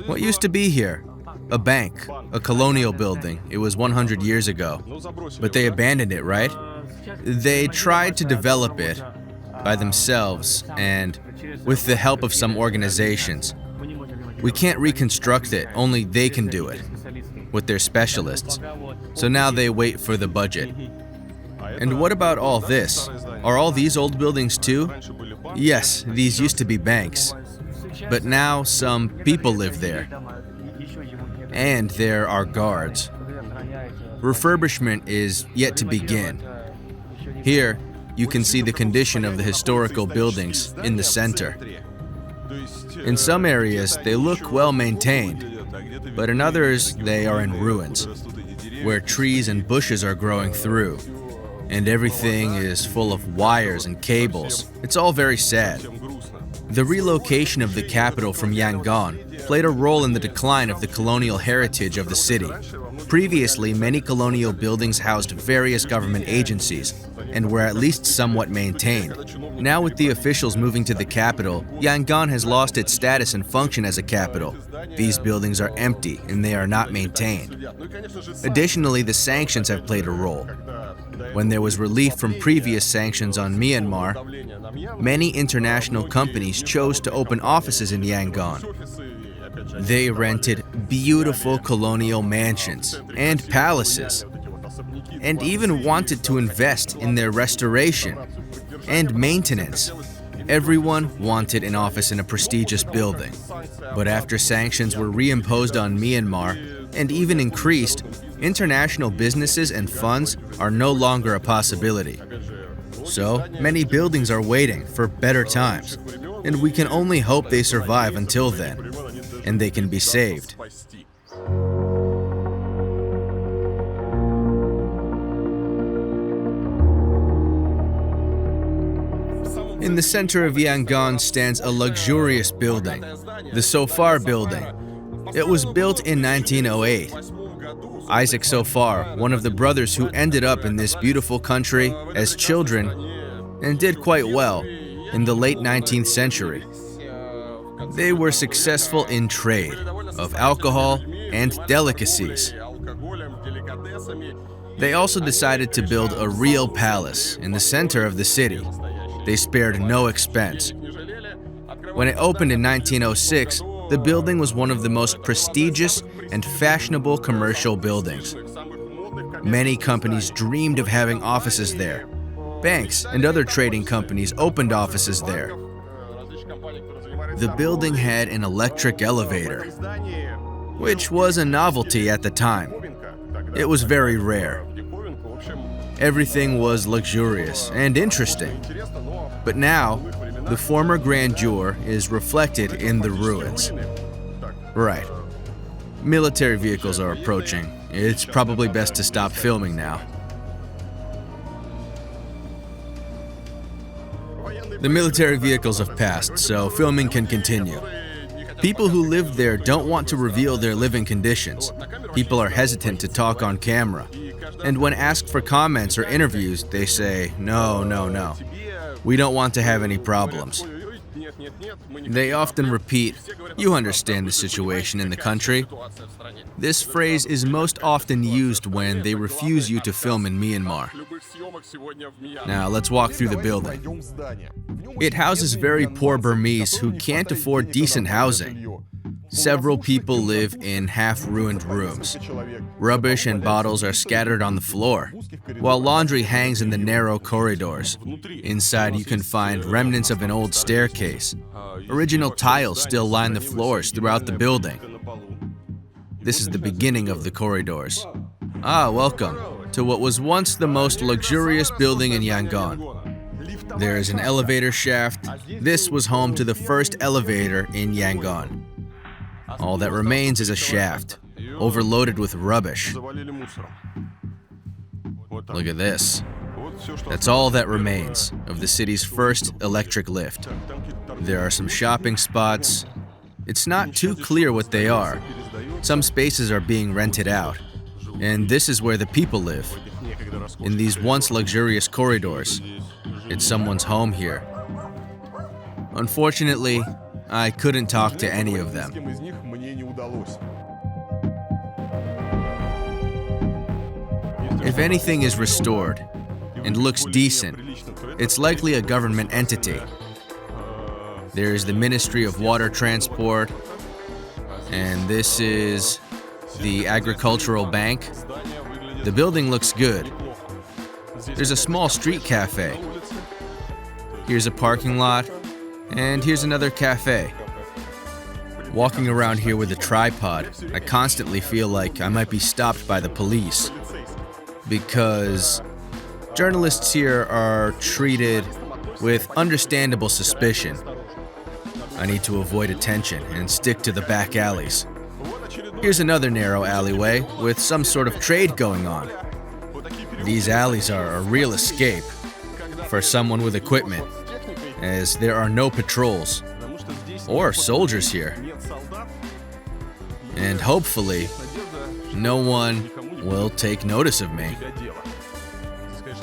What used to be here? A bank, a colonial building. It was 100 years ago. But they abandoned it, right? They tried to develop it by themselves and with the help of some organizations. We can't reconstruct it, only they can do it, with their specialists. So now they wait for the budget. And what about all this? Are all these old buildings too? Yes, these used to be banks. But now some people live there. And there are guards. Refurbishment is yet to begin. Here, you can see the condition of the historical buildings in the center. In some areas, they look well maintained, but in others, they are in ruins, where trees and bushes are growing through, and everything is full of wires and cables. It's all very sad. The relocation of the capital from Yangon played a role in the decline of the colonial heritage of the city. Previously, many colonial buildings housed various government agencies and were at least somewhat maintained. Now, with the officials moving to the capital, Yangon has lost its status and function as a capital. These buildings are empty and they are not maintained. Additionally, the sanctions have played a role. When there was relief from previous sanctions on Myanmar, many international companies chose to open offices in Yangon. They rented beautiful colonial mansions and palaces, and even wanted to invest in their restoration and maintenance. Everyone wanted an office in a prestigious building. But after sanctions were reimposed on Myanmar and even increased, international businesses and funds are no longer a possibility. So many buildings are waiting for better times, and we can only hope they survive until then, and they can be saved. In the center of Yangon stands a luxurious building, the Sofar Building. It was built in 1908. Isaac Sofar, one of the brothers who ended up in this beautiful country as children and did quite well in the late 19th century. They were successful in trade of alcohol and delicacies. They also decided to build a real palace in the center of the city. They spared no expense. When it opened in 1906, the building was one of the most prestigious and fashionable commercial buildings. Many companies dreamed of having offices there. Banks and other trading companies opened offices there. The building had an electric elevator, which was a novelty at the time. It was very rare. Everything was luxurious and interesting. But now, the former grandeur is reflected in the ruins. Right. Military vehicles are approaching. It's probably best to stop filming now. The military vehicles have passed, so filming can continue. People who live there don't want to reveal their living conditions. People are hesitant to talk on camera. And when asked for comments or interviews, they say, no, no, no. We don't want to have any problems. They often repeat, "You understand the situation in the country." This phrase is most often used when they refuse you to film in Myanmar. Now let's walk through the building. It houses very poor Burmese who can't afford decent housing. Several people live in half-ruined rooms. Rubbish and bottles are scattered on the floor, while laundry hangs in the narrow corridors. Inside you can find remnants of an old staircase. Original tiles still line the floors throughout the building. This is the beginning of the corridors. Welcome to what was once the most luxurious building in Yangon. There is an elevator shaft. This was home to the first elevator in Yangon. All that remains is a shaft, overloaded with rubbish. Look at this. That's all that remains of the city's first electric lift. There are some shopping spots. It's not too clear what they are. Some spaces are being rented out. And this is where the people live, in these once luxurious corridors. It's someone's home here. Unfortunately, I couldn't talk to any of them. If anything is restored and looks decent, it's likely a government entity. There is the Ministry of Water Transport, and this is the Agricultural Bank. The building looks good. There's a small street cafe. Here's a parking lot, and here's another cafe. Walking around here with a tripod, I constantly feel like I might be stopped by the police, because journalists here are treated with understandable suspicion. I need to avoid attention and stick to the back alleys. Here's another narrow alleyway with some sort of trade going on. These alleys are a real escape for someone with equipment, as there are no patrols or soldiers here. And hopefully, no one will take notice of me.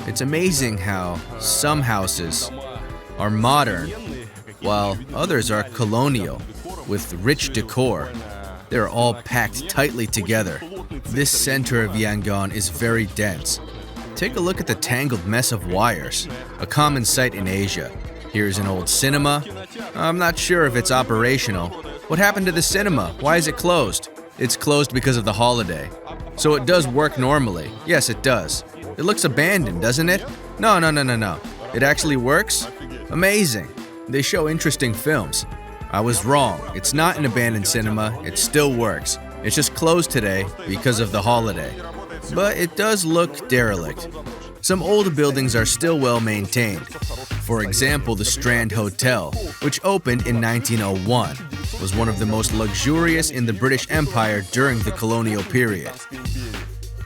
It's amazing how some houses are modern while others are colonial with rich decor. They're all packed tightly together. This center of Yangon is very dense. Take a look at the tangled mess of wires, a common sight in Asia. Here's an old cinema. I'm not sure if it's operational. What happened to the cinema? Why is it closed? It's closed because of the holiday. So it does work normally. Yes, it does. It looks abandoned, doesn't it? No. It actually works? Amazing. They show interesting films. I was wrong. It's not an abandoned cinema. It still works. It's just closed today because of the holiday. But it does look derelict. Some old buildings are still well maintained. For example, the Strand Hotel, which opened in 1901, was one of the most luxurious in the British Empire during the colonial period.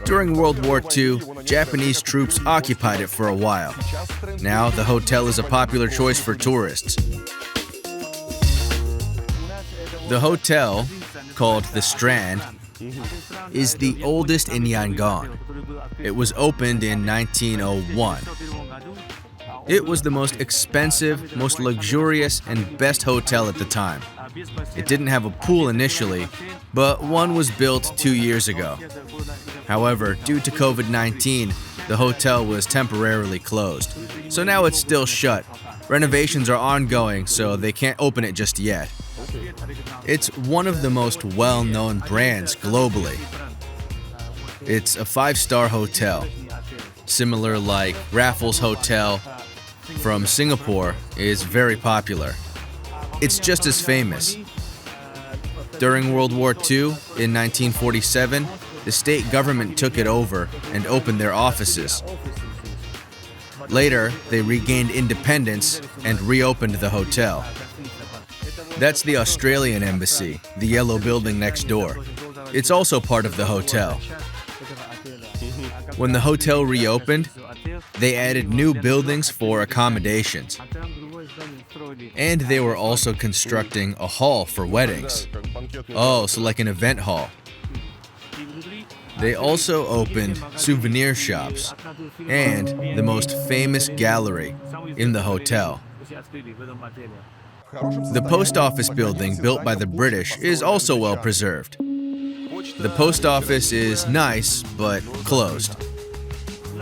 During World War II, Japanese troops occupied it for a while. Now, the hotel is a popular choice for tourists. The hotel, called the Strand, is the oldest in Yangon. It was opened in 1901. It was the most expensive, most luxurious, and best hotel at the time. It didn't have a pool initially, but one was built 2 years ago. However, due to COVID-19, the hotel was temporarily closed. So now it's still shut. Renovations are ongoing, so they can't open it just yet. It's one of the most well-known brands globally. It's a 5-star hotel. Similar like Raffles Hotel from Singapore is very popular. It's just as famous. During World War II, in 1947, the state government took it over and opened their offices. Later, they regained independence and reopened the hotel. That's the Australian Embassy, the yellow building next door. It's also part of the hotel. When the hotel reopened, they added new buildings for accommodations. And they were also constructing a hall for weddings. Oh, so like an event hall. They also opened souvenir shops and the most famous gallery in the hotel. The post office building built by the British is also well preserved. The post office is nice, but closed.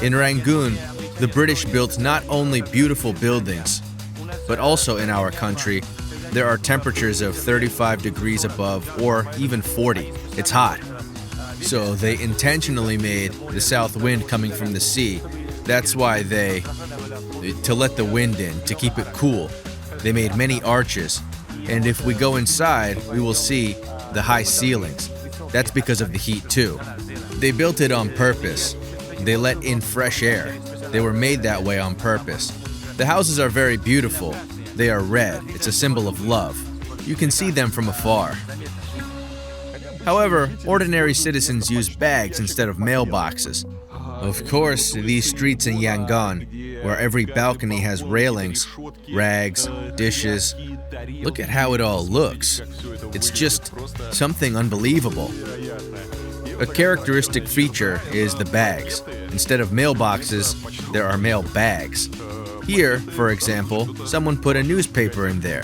In Rangoon, the British built not only beautiful buildings, but also in our country, there are temperatures of 35 degrees above or even 40. It's hot. So they intentionally made the south wind coming from the sea. That's why to let the wind in, to keep it cool, they made many arches. And if we go inside, we will see the high ceilings. That's because of the heat too. They built it on purpose. They let in fresh air. They were made that way on purpose. The houses are very beautiful. They are red. It's a symbol of love. You can see them from afar. However, ordinary citizens use bags instead of mailboxes. Of course, these streets in Yangon where every balcony has railings, rags, dishes. Look at how it all looks. It's just something unbelievable. A characteristic feature is the bags. Instead of mailboxes, there are mail bags. Here, for example, someone put a newspaper in there.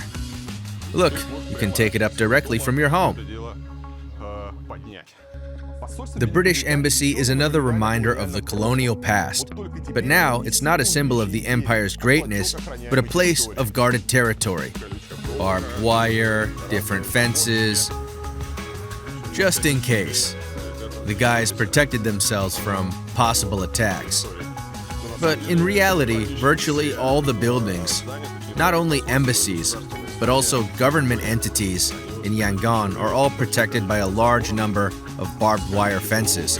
Look, you can take it up directly from your home. The British Embassy is another reminder of the colonial past, but now it's not a symbol of the empire's greatness, but a place of guarded territory. Barbed wire, different fences, just in case. The guys protected themselves from possible attacks. But in reality, virtually all the buildings, not only embassies, but also government entities in Yangon are all protected by a large number of barbed wire fences.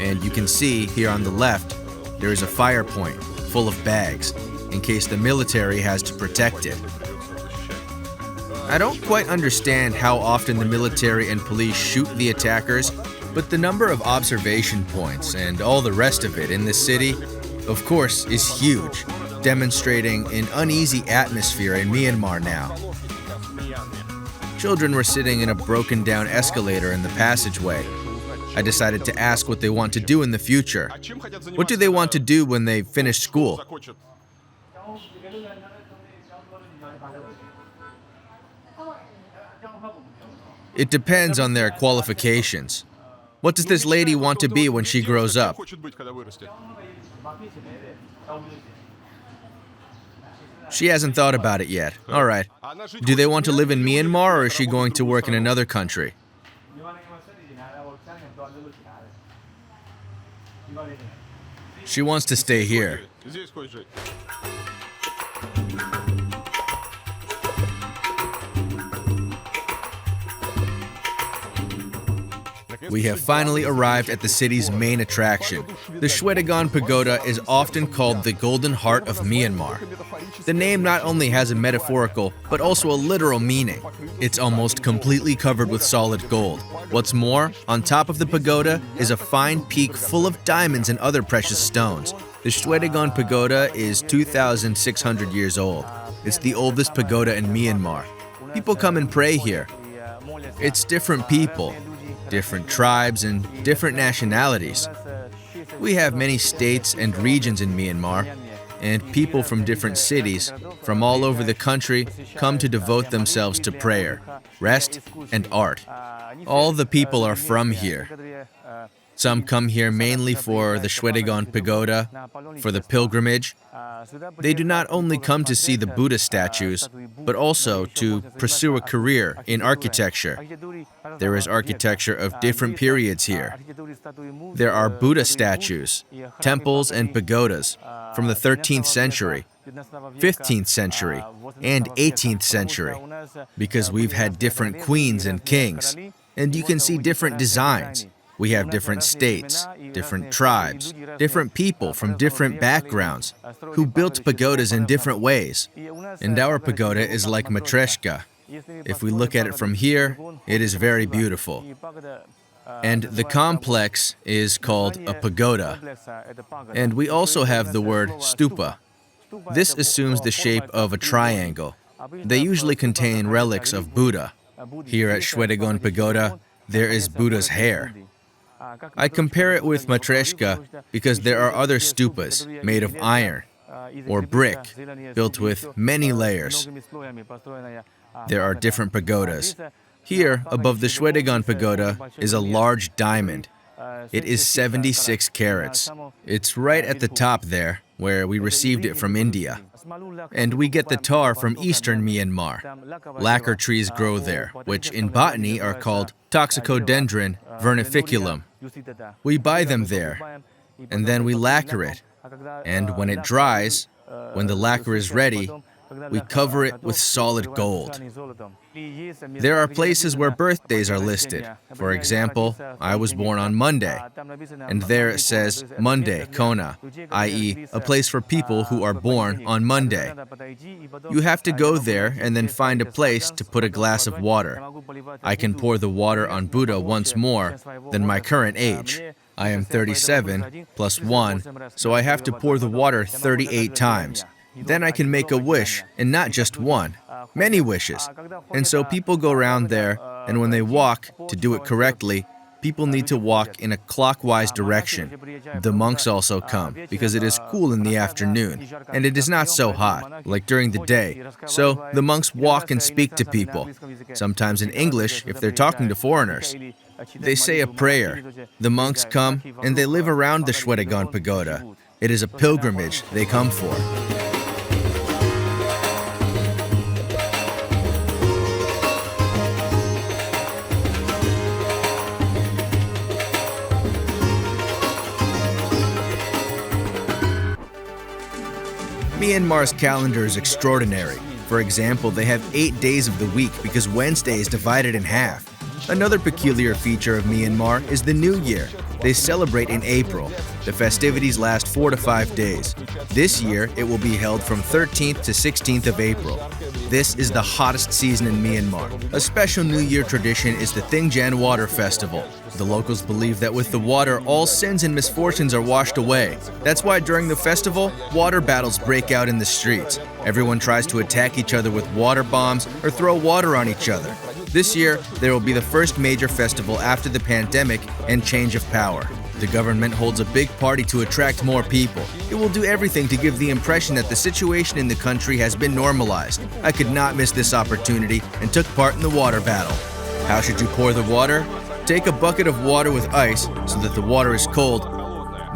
And you can see here on the left, there is a fire point full of bags in case the military has to protect it. I don't quite understand how often the military and police shoot the attackers, but the number of observation points and all the rest of it in this city, of course, is huge, demonstrating an uneasy atmosphere in Myanmar now. Children were sitting in a broken-down escalator in the passageway. I decided to ask what they want to do in the future. What do they want to do when they finish school? It depends on their qualifications. What does this lady want to be when she grows up? She hasn't thought about it yet. All right. Do they want to live in Myanmar, or is she going to work in another country? She wants to stay here. We have finally arrived at the city's main attraction. The Shwedagon Pagoda is often called the Golden Heart of Myanmar. The name not only has a metaphorical, but also a literal meaning. It's almost completely covered with solid gold. What's more, on top of the pagoda is a fine peak full of diamonds and other precious stones. The Shwedagon Pagoda is 2,600 years old. It's the oldest pagoda in Myanmar. People come and pray here. It's different people, different tribes, and different nationalities. We have many states and regions in Myanmar, and people from different cities from all over the country come to devote themselves to prayer, rest, and art. All the people are from here. Some come here mainly for the Shwedagon Pagoda, for the pilgrimage. They do not only come to see the Buddha statues, but also to pursue a career in architecture. There is architecture of different periods here. There are Buddha statues, temples, and pagodas from the 13th century, 15th century, and 18th century, because we've had different queens and kings, and you can see different designs. We have different states, different tribes, different people from different backgrounds who built pagodas in different ways. And our pagoda is like Matryoshka. If we look at it from here, it is very beautiful. And the complex is called a pagoda. And we also have the word stupa. This assumes the shape of a triangle. They usually contain relics of Buddha. Here at Shwedagon Pagoda, there is Buddha's hair. I compare it with Matryoshka because there are other stupas made of iron or brick, built with many layers. There are different pagodas. Here, above the Shwedagon Pagoda, is a large diamond. It is 76 carats. It's right at the top there, where we received it from India. And we get the tar from eastern Myanmar. Lacquer trees grow there, which in botany are called Toxicodendron vernificulum. We buy them there, and then we lacquer it. And when it dries, when the lacquer is ready, we cover it with solid gold. There are places where birthdays are listed. For example, I was born on Monday, and there it says Monday, Kona, i.e., a place for people who are born on Monday. You have to go there and then find a place to put a glass of water. I can pour the water on Buddha once more than my current age. I am 37 plus 1, so I have to pour the water 38 times. Then I can make a wish, and not just one, many wishes. And so people go around there, and when they walk, to do it correctly, people need to walk in a clockwise direction. The monks also come, because it is cool in the afternoon, and it is not so hot, like during the day. So the monks walk and speak to people, sometimes in English if they're talking to foreigners. They say a prayer. The monks come, and they live around the Shwedagon Pagoda. It is a pilgrimage they come for. Myanmar's calendar is extraordinary. For example, they have 8 days of the week because Wednesday is divided in half. Another peculiar feature of Myanmar is the New Year. They celebrate in April. The festivities last 4 to 5 days. This year, it will be held from 13th to 16th of April. This is the hottest season in Myanmar. A special New Year tradition is the Thingjan Water Festival. The locals believe that with the water, all sins and misfortunes are washed away. That's why during the festival, water battles break out in the streets. Everyone tries to attack each other with water bombs or throw water on each other. This year, there will be the first major festival after the pandemic and change of power. The government holds a big party to attract more people. It will do everything to give the impression that the situation in the country has been normalized. I could not miss this opportunity and took part in the water battle. How should you pour the water? Take a bucket of water with ice so that the water is cold.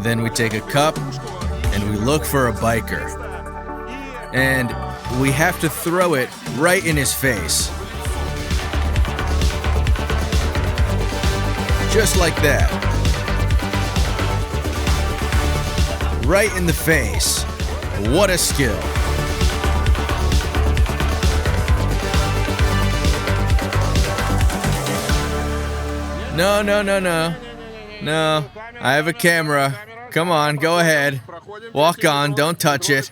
Then we take a cup and we look for a biker. And we have to throw it right in his face. Just like that. Right in the face. What a skill. No. No, I have a camera. Come on, go ahead. Walk on, don't touch it.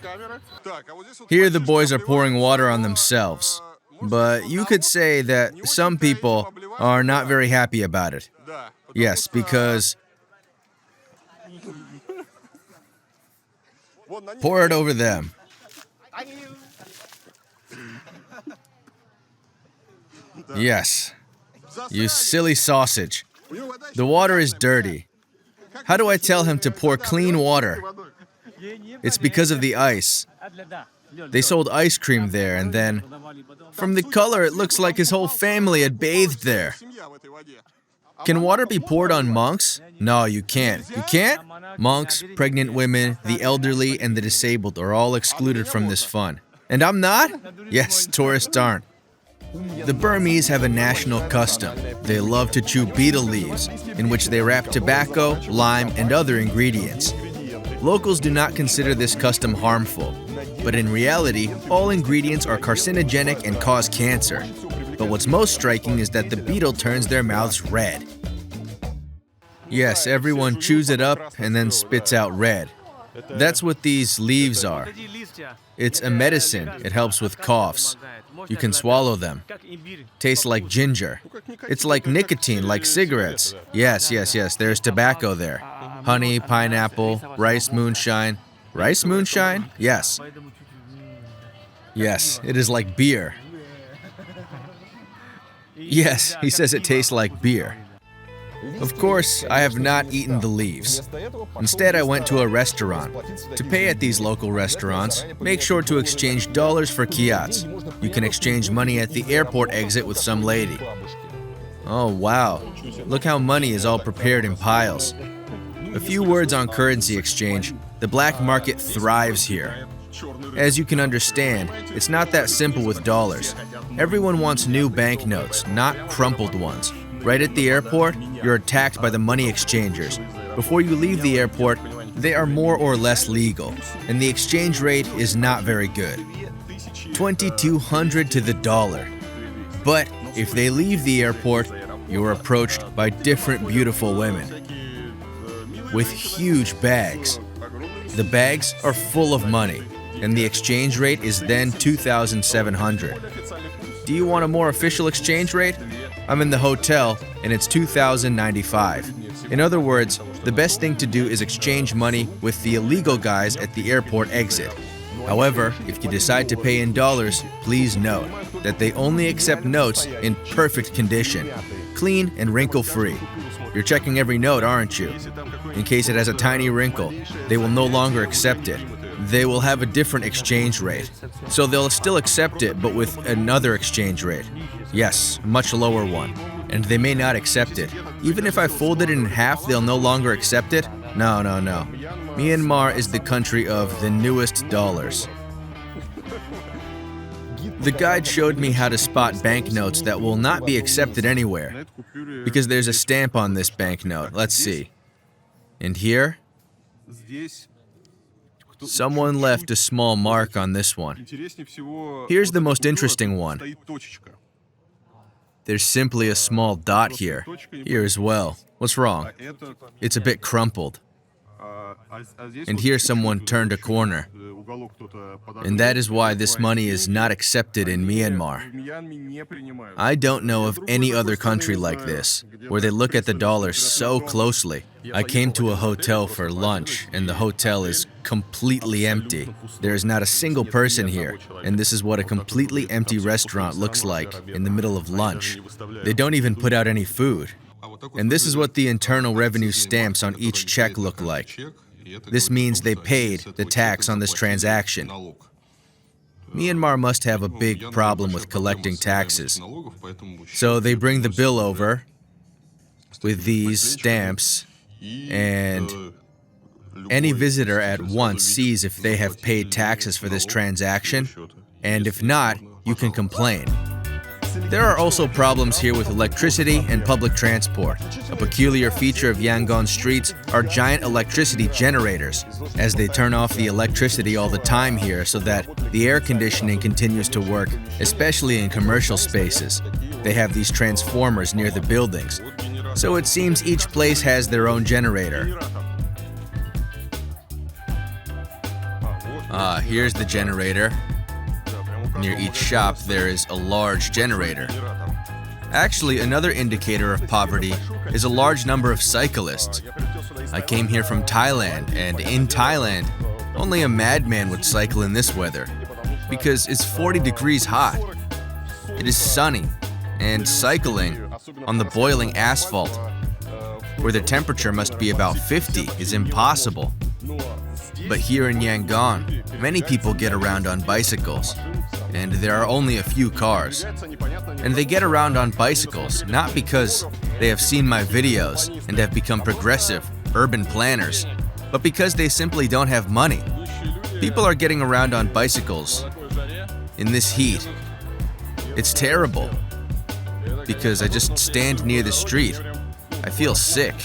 Here the boys are pouring water on themselves. But you could say that some people are not very happy about it. Yes, because... Pour it over them. Yes. You silly sausage. The water is dirty. How do I tell him to pour clean water? It's because of the ice. They sold ice cream there, and then, from the color, it looks like his whole family had bathed there. Can water be poured on monks? No, you can't. You can't? Monks, pregnant women, the elderly, and the disabled are all excluded from this fun. And I'm not? Yes, tourists aren't. The Burmese have a national custom. They love to chew betel leaves, in which they wrap tobacco, lime, and other ingredients. Locals do not consider this custom harmful, but in reality, all ingredients are carcinogenic and cause cancer. But what's most striking is that the betel turns their mouths red. Yes, everyone chews it up and then spits out red. That's what these leaves are. It's a medicine. It helps with coughs. You can swallow them. Tastes like ginger. It's like nicotine, like cigarettes. Yes, there's tobacco there. Honey, pineapple, rice moonshine. Rice moonshine? Yes. Yes, it is like beer. Yes, he says it tastes like beer. Of course, I have not eaten the leaves. Instead, I went to a restaurant. To pay at these local restaurants, make sure to exchange dollars for kyats. You can exchange money at the airport exit with some lady. Oh wow, look how money is all prepared in piles. A few words on currency exchange. The black market thrives here. As you can understand, it's not that simple with dollars. Everyone wants new banknotes, not crumpled ones. Right at the airport, you're attacked by the money exchangers. Before you leave the airport, they are more or less legal, and the exchange rate is not very good. 2,200 to the dollar. But if they leave the airport, you're approached by different beautiful women with huge bags. The bags are full of money, and the exchange rate is then 2,700. Do you want a more official exchange rate? I'm in the hotel, and it's 2,095. In other words, the best thing to do is exchange money with the illegal guys at the airport exit. However, if you decide to pay in dollars, please note that they only accept notes in perfect condition, clean and wrinkle-free. You're checking every note, aren't you? In case it has a tiny wrinkle, they will no longer accept it. They will have a different exchange rate. So they'll still accept it, but with another exchange rate. Yes, a much lower one. And they may not accept it. Even if I fold it in half, they'll no longer accept it? No. Myanmar is the country of the newest dollars. The guide showed me how to spot banknotes that will not be accepted anywhere, because there's a stamp on this banknote. Let's see. And here? Someone left a small mark on this one. Here's the most interesting one. There's simply a small dot here. Here as well. What's wrong? It's a bit crumpled. And here someone turned a corner. And that is why this money is not accepted in Myanmar. I don't know of any other country like this, where they look at the dollar so closely. I came to a hotel for lunch, and the hotel is completely empty. There is not a single person here, and this is what a completely empty restaurant looks like in the middle of lunch. They don't even put out any food. And this is what the Internal Revenue stamps on each check look like. This means they paid the tax on this transaction. Myanmar must have a big problem with collecting taxes. So they bring the bill over with these stamps, and any visitor at once sees if they have paid taxes for this transaction, and if not, you can complain. There are also problems here with electricity and public transport. A peculiar feature of Yangon streets are giant electricity generators, as they turn off the electricity all the time here so that the air conditioning continues to work, especially in commercial spaces. They have these transformers near the buildings, so it seems each place has their own generator. Here's the generator. Near each shop, there is a large generator. Actually, another indicator of poverty is a large number of cyclists. I came here from Thailand, and in Thailand, only a madman would cycle in this weather, because it's 40 degrees hot. It is sunny, and cycling on the boiling asphalt, where the temperature must be about 50, is impossible. But here in Yangon, many people get around on bicycles, and there are only a few cars. And they get around on bicycles not because they have seen my videos and have become progressive urban planners, but because they simply don't have money. People are getting around on bicycles in this heat. It's terrible, because I just stand near the street. I feel sick.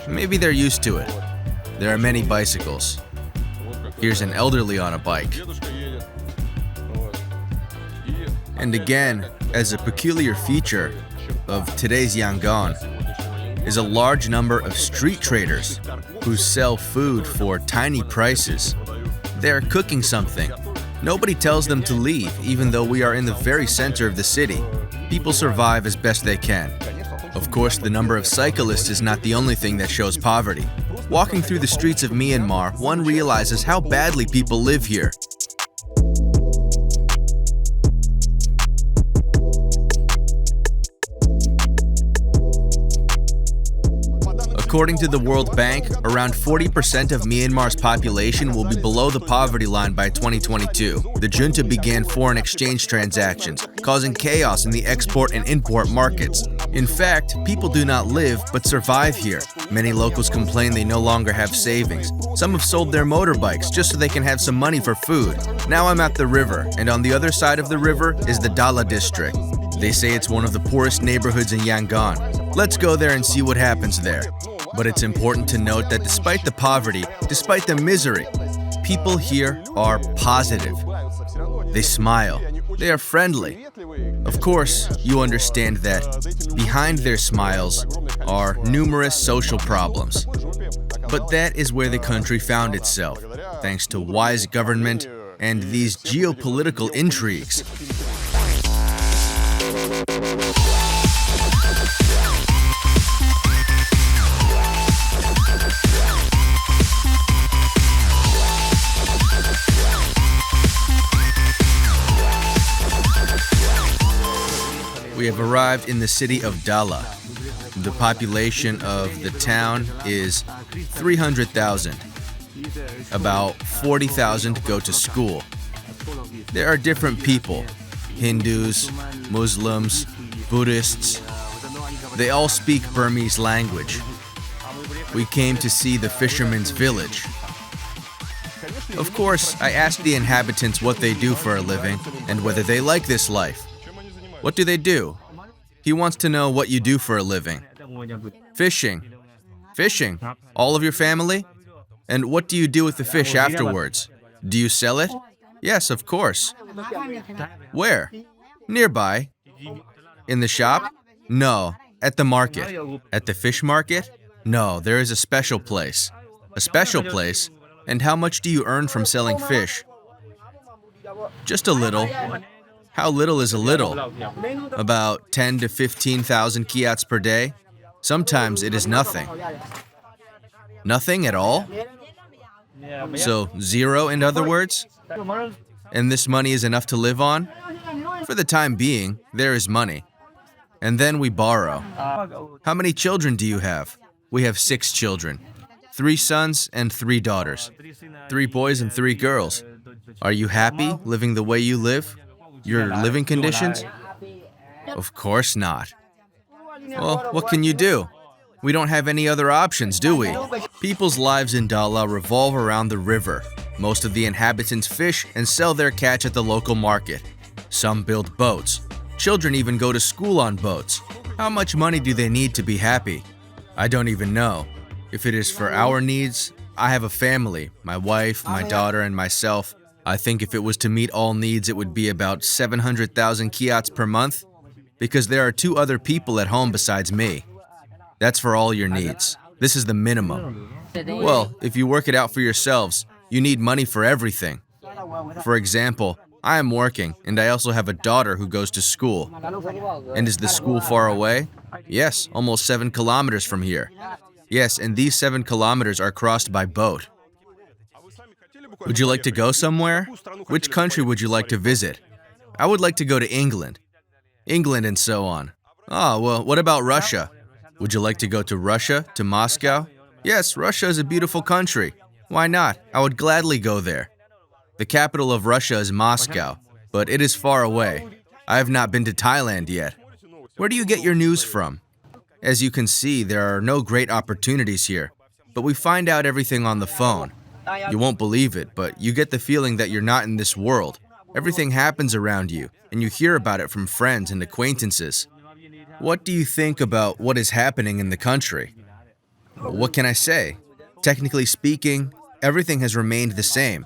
Maybe they're used to it. There are many bicycles. Here's an elderly on a bike. And again, as a peculiar feature of today's Yangon, is a large number of street traders who sell food for tiny prices. They're cooking something. Nobody tells them to leave, even though we are in the very center of the city. People survive as best they can. Of course, the number of cyclists is not the only thing that shows poverty. Walking through the streets of Myanmar, one realizes how badly people live here. According to the World Bank, around 40% of Myanmar's population will be below the poverty line by 2022. The junta began foreign exchange transactions, causing chaos in the export and import markets. In fact, people do not live but survive here. Many locals complain they no longer have savings. Some have sold their motorbikes just so they can have some money for food. Now I'm at the river, and on the other side of the river is the Dala district. They say it's one of the poorest neighborhoods in Yangon. Let's go there and see what happens there. But it's important to note that despite the poverty, despite the misery, people here are positive. They smile. They are friendly. Of course, you understand that behind their smiles are numerous social problems. But that is where the country found itself, thanks to wise government and these geopolitical intrigues. I've arrived in the city of Dala. The population of the town is 300,000. About 40,000 go to school. There are different people: Hindus, Muslims, Buddhists. They all speak Burmese language. We came to see the fisherman's village. Of course, I asked the inhabitants what they do for a living and whether they like this life. What do they do? He wants to know what you do for a living. Fishing. Fishing? All of your family? And what do you do with the fish afterwards? Do you sell it? Yes, of course. Where? Nearby. In the shop? No. At the market. At the fish market? No, there is a special place. A special place? And how much do you earn from selling fish? Just a little. How little is a little? About 10 to 15,000 kyats per day. Sometimes it is nothing. Nothing at all? So, zero in other words? And this money is enough to live on? For the time being, there is money. And then we borrow. How many children do you have? We have 6 children. 3 sons and 3 daughters. 3 boys and 3 girls. Are you happy living the way you live? Your living conditions? Of course not. Well, what can you do? We don't have any other options, do we? People's lives in Dala revolve around the river. Most of the inhabitants fish and sell their catch at the local market. Some build boats. Children even go to school on boats. How much money do they need to be happy? I don't even know. If it is for our needs, I have a family, my wife, my daughter, and myself. I think if it was to meet all needs, it would be about 700,000 kyats per month, because there are 2 other people at home besides me. That's for all your needs. This is the minimum. Well, if you work it out for yourselves, you need money for everything. For example, I am working, and I also have a daughter who goes to school. And is the school far away? Yes, almost 7 kilometers from here. Yes, and these 7 kilometers are crossed by boat. Would you like to go somewhere? Which country would you like to visit? I would like to go to England. England and so on. Oh, well, what about Russia? Would you like to go to Russia, to Moscow? Yes, Russia is a beautiful country. Why not? I would gladly go there. The capital of Russia is Moscow, but it is far away. I have not been to Thailand yet. Where do you get your news from? As you can see, there are no great opportunities here, but we find out everything on the phone. You won't believe it, but you get the feeling that you're not in this world. Everything happens around you, and you hear about it from friends and acquaintances. What do you think about what is happening in the country? What can I say? Technically speaking, everything has remained the same.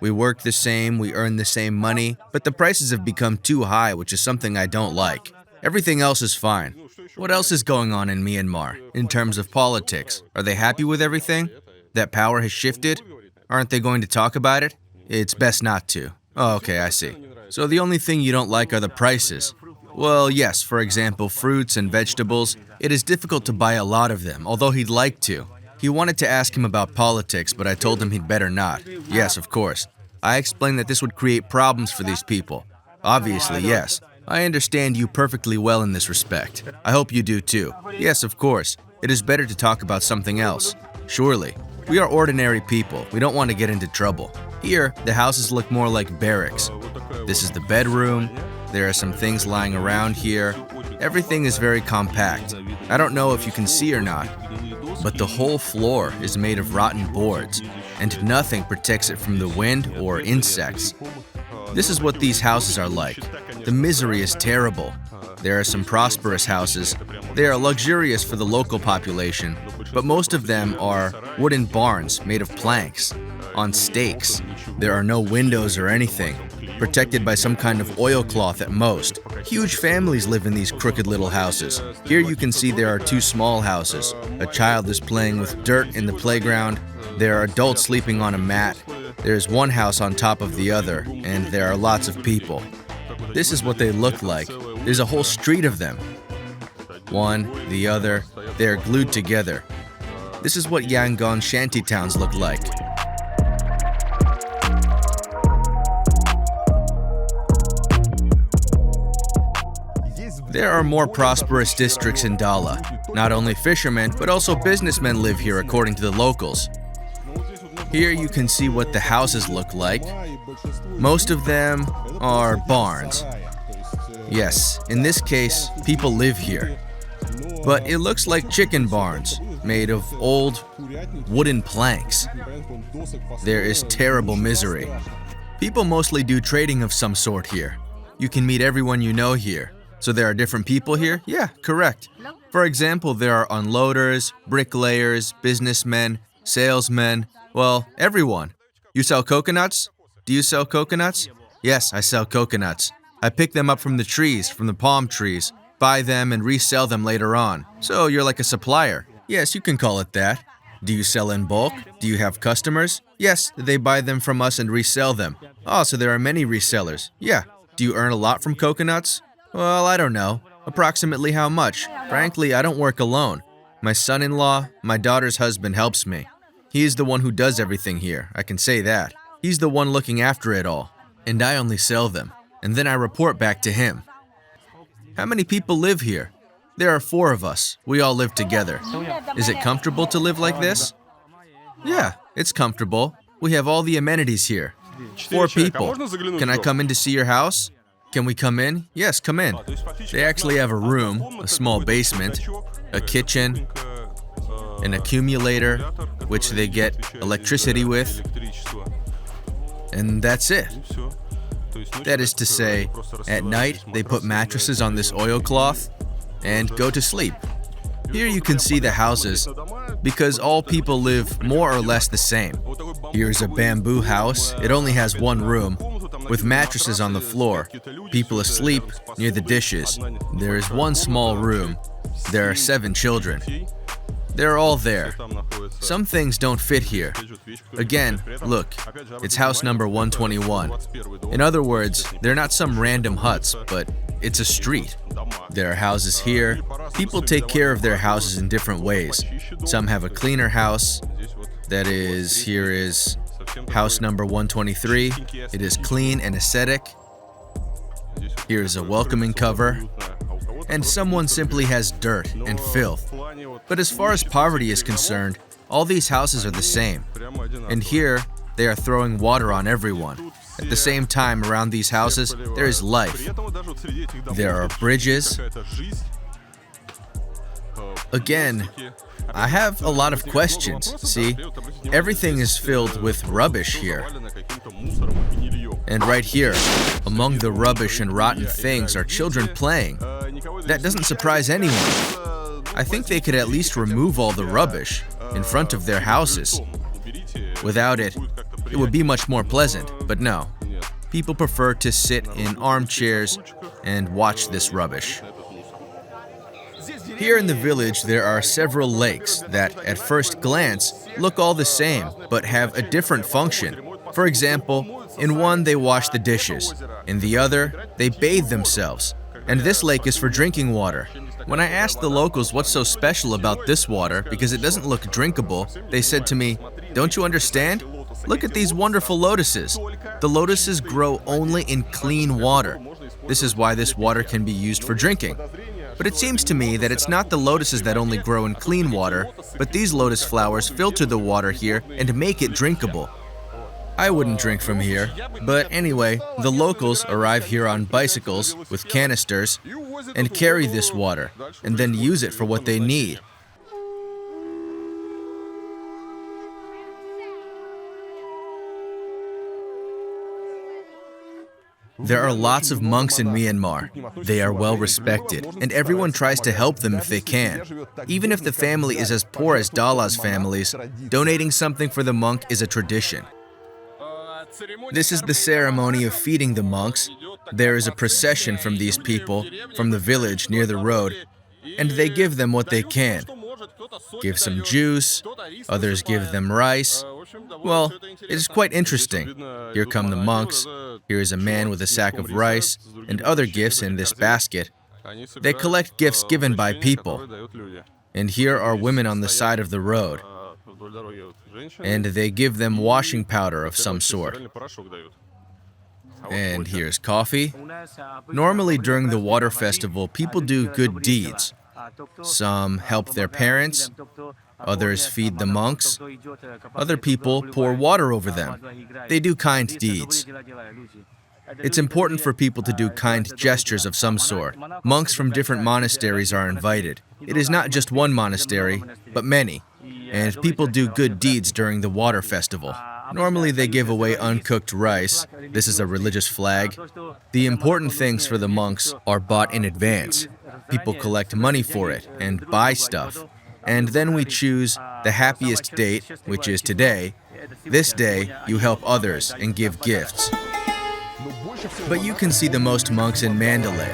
We work the same, we earn the same money, but the prices have become too high, which is something I don't like. Everything else is fine. What else is going on in Myanmar in terms of politics? Are they happy with everything? That power has shifted? Aren't they going to talk about it? It's best not to. Oh, okay, I see. So the only thing you don't like are the prices. Well, yes, for example, fruits and vegetables. It is difficult to buy a lot of them, although he'd like to. He wanted to ask him about politics, but I told him he'd better not. Yes, of course. I explained that this would create problems for these people. Obviously, yes. I understand you perfectly well in this respect. I hope you do too. Yes, of course. It is better to talk about something else. Surely. We are ordinary people. We don't want to get into trouble. Here, the houses look more like barracks. This is the bedroom. There are some things lying around here. Everything is very compact. I don't know if you can see or not, but the whole floor is made of rotten boards, and nothing protects it from the wind or insects. This is what these houses are like. The misery is terrible. There are some prosperous houses. They are luxurious for the local population, but most of them are wooden barns made of planks, on stakes. There are no windows or anything, protected by some kind of oilcloth at most. Huge families live in these crooked little houses. Here you can see there are 2 small houses. A child is playing with dirt in the playground. There are adults sleeping on a mat. There's one house on top of the other, and there are lots of people. This is what they look like. There's a whole street of them. One, the other, they are glued together. This is what Yangon shanty towns look like. There are more prosperous districts in Dala. Not only fishermen, but also businessmen live here according to the locals. Here you can see what the houses look like. Most of them are barns. Yes, in this case, people live here. But it looks like chicken barns, made of old wooden planks. There is terrible misery. People mostly do trading of some sort here. You can meet everyone you know here. So there are different people here? Yeah, correct. For example, there are unloaders, bricklayers, businessmen, salesmen, well, everyone. You sell coconuts? Do you sell coconuts? Yes, I sell coconuts. I pick them up from the trees, from the palm trees, buy them and resell them later on. So you're like a supplier. Yes, you can call it that. Do you sell in bulk? Do you have customers? Yes, they buy them from us and resell them. Oh, so there are many resellers. Yeah. Do you earn a lot from coconuts? Well, I don't know. Approximately how much? Frankly, I don't work alone. My son-in-law, my daughter's husband helps me. He is the one who does everything here, I can say that. He's the one looking after it all. And I only sell them. And then I report back to him. How many people live here? There are 4 of us. We all live together. Is it comfortable to live like this? Yeah, it's comfortable. We have all the amenities here. 4 people. Can I come in to see your house? Can we come in? Yes, come in. They actually have a room, a small basement, a kitchen, an accumulator, which they get electricity with, and that's it. That is to say, at night, they put mattresses on this oilcloth and go to sleep. Here you can see the houses, because all people live more or less the same. Here's a bamboo house. It only has 1 room, with mattresses on the floor, people asleep near the dishes. There is 1 small room. There are 7 children. They're all there. Some things don't fit here. Again, look, it's house number 121. In other words, they're not some random huts, but it's a street. There are houses here. People take care of their houses in different ways. Some have a cleaner house. That is, here is house number 123. It is clean and aesthetic. Here is a welcoming cover. And someone simply has dirt and filth. But as far as poverty is concerned, all these houses are the same. And here, they are throwing water on everyone. At the same time, around these houses, there is life. There are bridges. Again, I have a lot of questions. See, everything is filled with rubbish here. And right here, among the rubbish and rotten things are children playing. That doesn't surprise anyone. I think they could at least remove all the rubbish in front of their houses. Without it, it would be much more pleasant, but no. People prefer to sit in armchairs and watch this rubbish. Here in the village, there are several lakes that, at first glance, look all the same, but have a different function. For example, in one they wash the dishes, in the other they bathe themselves. And this lake is for drinking water. When I asked the locals what's so special about this water because it doesn't look drinkable, they said to me, "Don't you understand? Look at these wonderful lotuses. The lotuses grow only in clean water. This is why this water can be used for drinking." But it seems to me that it's not the lotuses that only grow in clean water, but these lotus flowers filter the water here and make it drinkable. I wouldn't drink from here, but anyway, the locals arrive here on bicycles with canisters and carry this water, and then use it for what they need. There are lots of monks in Myanmar. They are well respected, and everyone tries to help them if they can. Even if the family is as poor as Dala's families, donating something for the monk is a tradition. This is the ceremony of feeding the monks. There is a procession from these people, from the village near the road, and they give them what they can. Give some juice, others give them rice. Well, it is quite interesting. Here come the monks. Here is a man with a sack of rice and other gifts in this basket. They collect gifts given by people. And here are women on the side of the road. And they give them washing powder of some sort. And here's coffee. Normally during the water festival, people do good deeds. Some help their parents, others feed the monks, other people pour water over them. They do kind deeds. It's important for people to do kind gestures of some sort. Monks from different monasteries are invited. It is not just one monastery, but many. And people do good deeds during the water festival. Normally they give away uncooked rice. This is a religious flag. The important things for the monks are bought in advance. People collect money for it and buy stuff. And then we choose the happiest date, which is today. This day, you help others and give gifts. But you can see the most monks in Mandalay.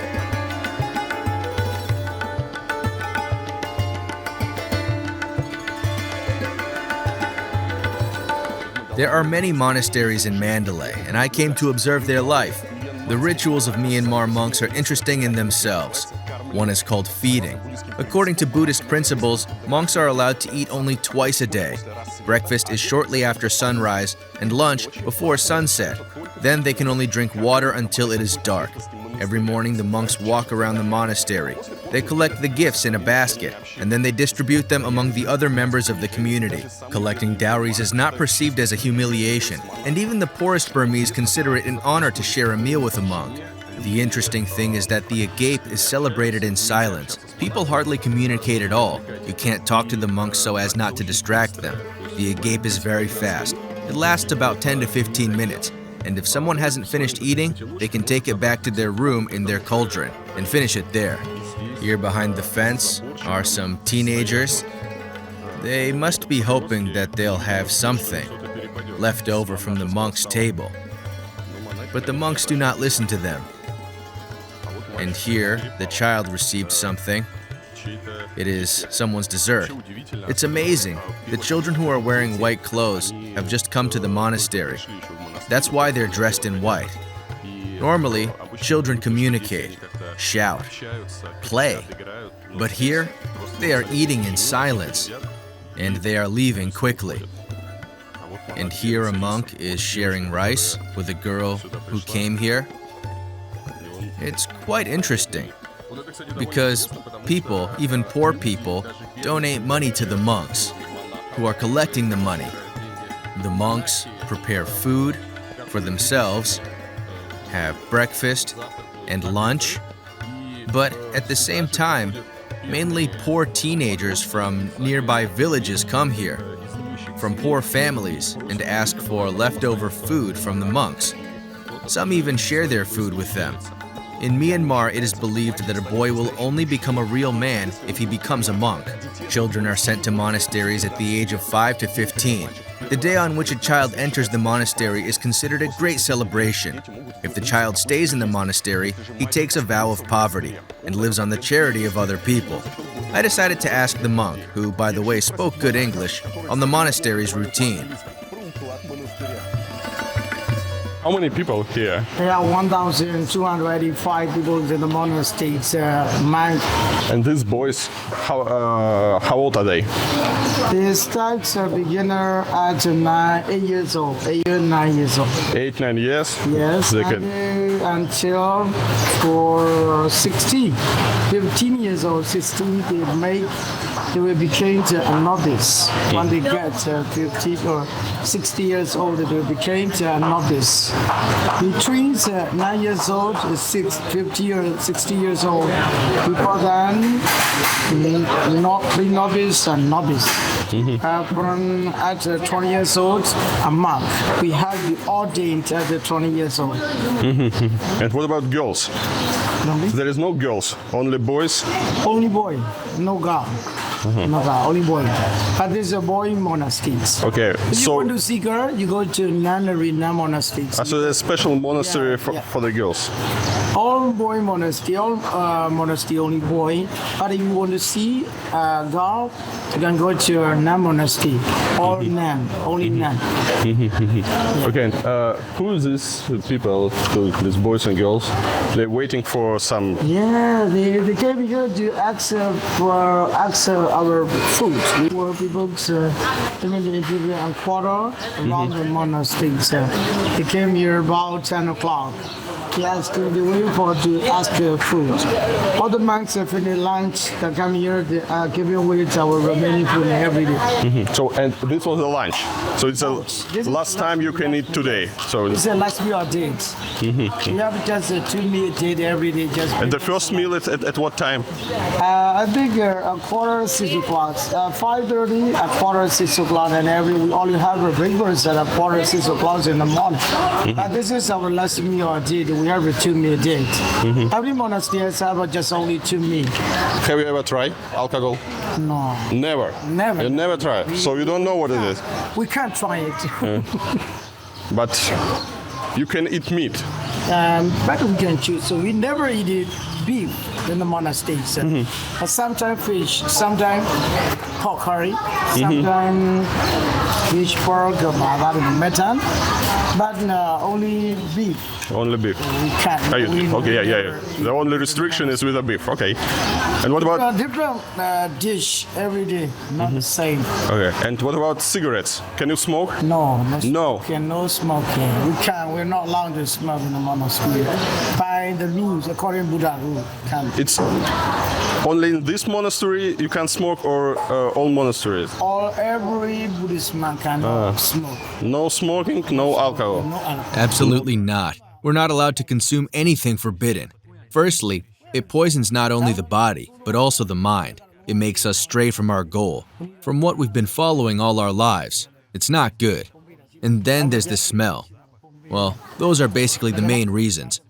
There are many monasteries in Mandalay, and I came to observe their life. The rituals of Myanmar monks are interesting in themselves. One is called feeding. According to Buddhist principles, monks are allowed to eat only twice a day. Breakfast is shortly after sunrise and lunch before sunset. Then they can only drink water until it is dark. Every morning the monks walk around the monastery. They collect the gifts in a basket, and then they distribute them among the other members of the community. Collecting dowries is not perceived as a humiliation, and even the poorest Burmese consider it an honor to share a meal with a monk. The interesting thing is that the agape is celebrated in silence. People hardly communicate at all. You can't talk to the monks so as not to distract them. The agape is very fast. It lasts about 10 to 15 minutes. And if someone hasn't finished eating, they can take it back to their room in their cauldron and finish it there. Here behind the fence are some teenagers. They must be hoping that they'll have something left over from the monks' table. But the monks do not listen to them. And here, the child received something. It is someone's dessert. It's amazing. The children who are wearing white clothes have just come to the monastery. That's why they're dressed in white. Normally, children communicate, shout, play. But here, they are eating in silence, and they are leaving quickly. And here a monk is sharing rice with a girl who came here. It's quite interesting, because people, even poor people, donate money to the monks, who are collecting the money. The monks prepare food for themselves, have breakfast and lunch, but at the same time, mainly poor teenagers from nearby villages come here, from poor families, and ask for leftover food from the monks. Some even share their food with them. In Myanmar, it is believed that a boy will only become a real man if he becomes a monk. Children are sent to monasteries at the age of 5 to 15. The day on which a child enters the monastery is considered a great celebration. If the child stays in the monastery, he takes a vow of poverty and lives on the charity of other people. I decided to ask the monk, who, by the way, spoke good English, on the monastery's routine. How many people here? There are 1,285 people in the monastery. And these boys, how old are they? They start a beginner at 8 years old, 8 or 9 years old. 8, 9 years? Yes, They and can... until for 16, 15 years old, 16, they will become a novice. When they get 15 or 60 years old, they will become a novice. Between 9 years old and 50 or 60 years old, before then, not pre-novice and novice. From at 20 years old, a monk. We have the ordained at 20 years old. And what about girls? There is no girls, only boys? Only boy, no girl. No girl, only boy. But there's a boy monastery. Okay, If you want to see girl, you go to Nanarina monastery. so there's a special monastery Yeah. for the girls? All boy monastery, all monastery only boy. But if you want to see a girl, you can go to Nan monastery. All men, only men. Okay, and who is these people, these boys and girls? They're waiting for some. Yeah, they came here to ask for our food. We were people living a quarter around the monasteries. They came here about 10 o'clock. They wait for to ask food. All the monks have finished lunch. They come here. They are giving away our remaining food every day. So, and this was the lunch. So it's This the is last time you can eat today. So It's the last meal a day. We have just a 2 meal a day every day. Just and the first meal at what time? I think a quarter 6 o'clock, 5:30, a quarter 6 o'clock, and we only have a breakfast at a quarter 6 o'clock in the morning. This is our last meal a day. We have a 2 meal a day. Every monastery has just only 2 meals. Have you ever tried alcohol? No, Never. Never. You never tried. So you don't know what it is. we can't try it. But you can eat meat. But we can choose. So we never eat beef in the monasteries. But sometimes fish, sometimes pork curry, sometimes fish, pork, mutton. But only beef. Only beef. We can't. Oh, you We do. Okay, yeah. never The only restriction is with the beef. Okay. And what about? different dish every day, not the same. Okay. And what about cigarettes? Can you smoke? No, No. smoking, no smoking. We can't. We're not allowed to smoke in the monastery. By the rules, according to Buddha rule, can't. It's only in this monastery you can smoke, or all monasteries? Every Buddhist monk cannot smoke. No smoking, no alcohol. No alcohol. Absolutely not. We're not allowed to consume anything forbidden. Firstly, it poisons not only the body, but also the mind. It makes us stray from our goal, from what we've been following all our lives. It's not good. And then there's the smell. Well, those are basically the main reasons.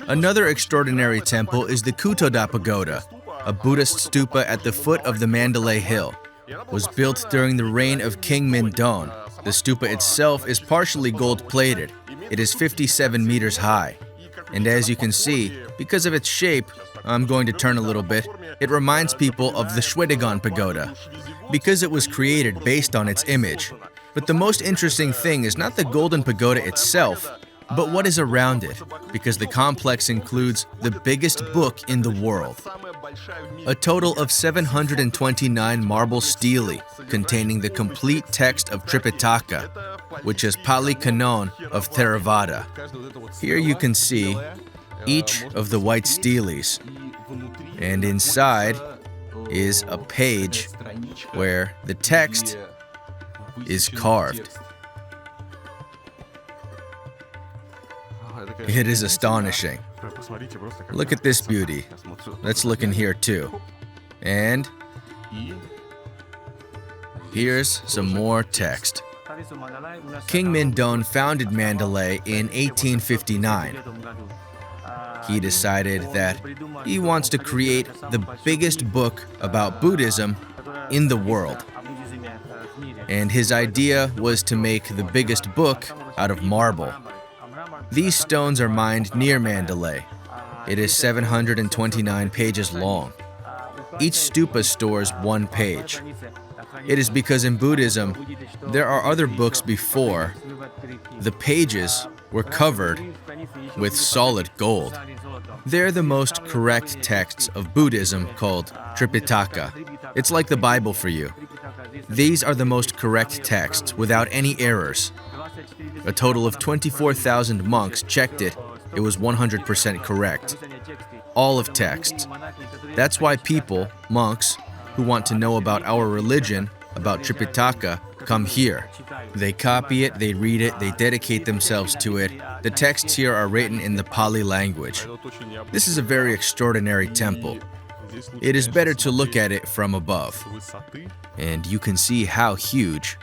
Another extraordinary temple is the Kutoda Pagoda, a Buddhist stupa at the foot of the Mandalay Hill. It was built during the reign of King Mindon. The stupa itself is partially gold-plated. It is 57 meters high. And as you can see, because of its shape, I'm going to turn a little bit, it reminds people of the Shwedagon Pagoda, because it was created based on its image. But the most interesting thing is not the golden pagoda itself, but what is around it, because the complex includes the biggest book in the world. A total of 729 marble stelae containing the complete text of Tripitaka, which is Pali Canon of Theravada. Here you can see each of the white steles, and inside is a page where the text is carved. It is astonishing. Look at this beauty. Let's look in here too. And here's some more text. King Mindon founded Mandalay in 1859. He decided that he wants to create the biggest book about Buddhism in the world. And his idea was to make the biggest book out of marble. These stones are mined near Mandalay. It is 729 pages long. Each stupa stores 1 page. It is because in Buddhism, there are other books before. The pages were covered with solid gold. They're the most correct texts of Buddhism called Tripitaka. It's like the Bible for you. These are the most correct texts without any errors. A total of 24,000 monks checked it. It was 100% correct. All of texts. That's why people, monks, who want to know about our religion, about Tripitaka, come here. They copy it, they read it, they dedicate themselves to it. The texts here are written in the Pali language. This is a very extraordinary temple. It is better to look at it from above. And you can see how huge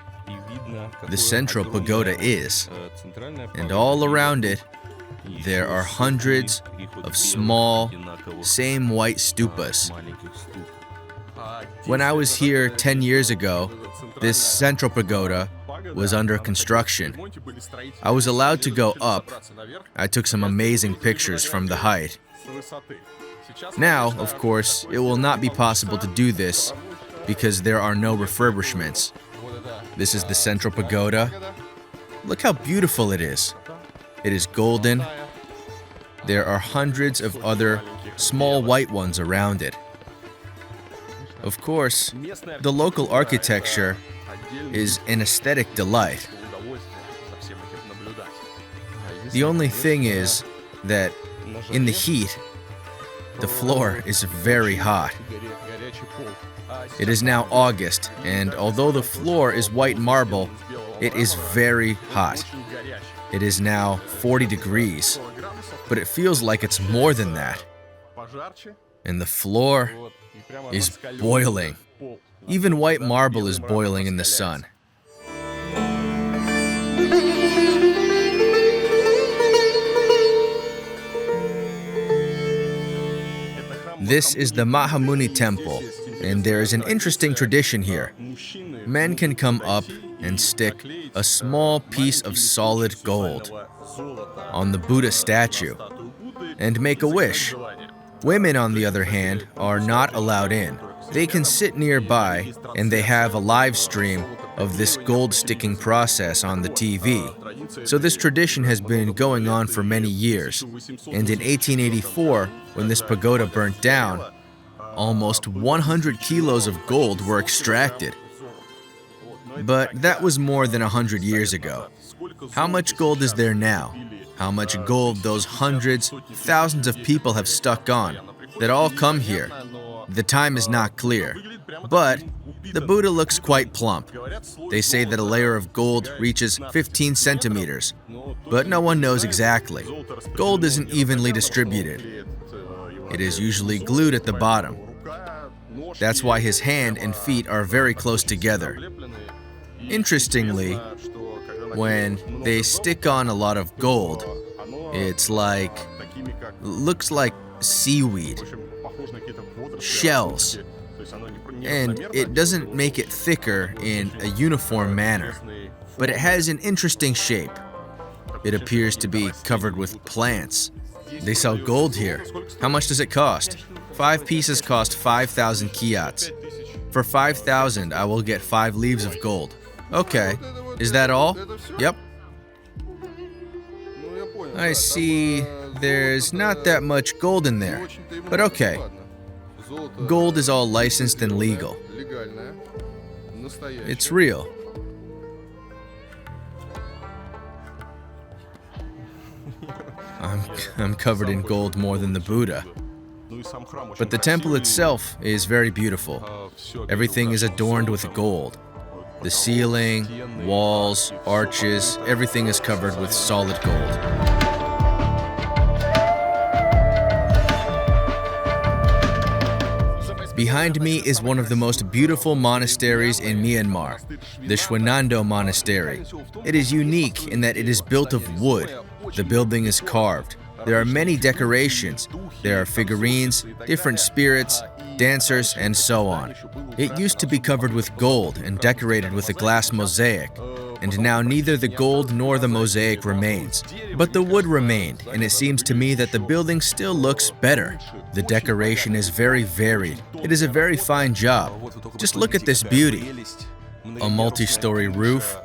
the central pagoda is. And all around it, there are hundreds of small, same white stupas. When I was here 10 years ago, this central pagoda was under construction. I was allowed to go up. I took some amazing pictures from the height. Now, of course, it will not be possible to do this because there are no refurbishments. This is the central pagoda. Look how beautiful it is. It is golden. There are hundreds of other small white ones around it. Of course, the local architecture is an aesthetic delight. The only thing is that in the heat, the floor is very hot. It is now August, and although the floor is white marble, it is very hot. It is now 40 degrees, but it feels like it's more than that. And the floor is boiling. Even white marble is boiling in the sun. This is the Mahamuni Temple, and there is an interesting tradition here. Men can come up and stick a small piece of solid gold on the Buddha statue and make a wish. Women, on the other hand, are not allowed in. They can sit nearby, and they have a live stream of this gold sticking process on the TV. So this tradition has been going on for many years, and in 1884, when this pagoda burnt down, almost 100 kilos of gold were extracted. But that was more than 100 years ago. How much gold is there now? How much gold those hundreds, thousands of people have stuck on, that all come here? The time is not clear. But the Buddha looks quite plump. They say that a layer of gold reaches 15 centimeters, but no one knows exactly. Gold isn't evenly distributed. It is usually glued at the bottom. That's why his hand and feet are very close together. Interestingly, when they stick on a lot of gold, looks like seaweed, shells, and it doesn't make it thicker in a uniform manner, but it has an interesting shape. It appears to be covered with plants. They sell gold here. How much does it cost? 5 pieces cost 5,000 kyats. For 5,000, I will get 5 leaves of gold. Okay, is that all? Yep. I see there's not that much gold in there, but okay. Gold is all licensed and legal. It's real. I'm covered in gold more than the Buddha. But the temple itself is very beautiful. Everything is adorned with gold. The ceiling, walls, arches, everything is covered with solid gold. Behind me is one of the most beautiful monasteries in Myanmar, the Shwenando Monastery. It is unique in that it is built of wood. The building is carved. There are many decorations. There are figurines, different spirits, dancers, and so on. It used to be covered with gold and decorated with a glass mosaic, and now neither the gold nor the mosaic remains. But the wood remained, and it seems to me that the building still looks better. The decoration is very varied. It is a very fine job. Just look at this beauty. A multi-story roof,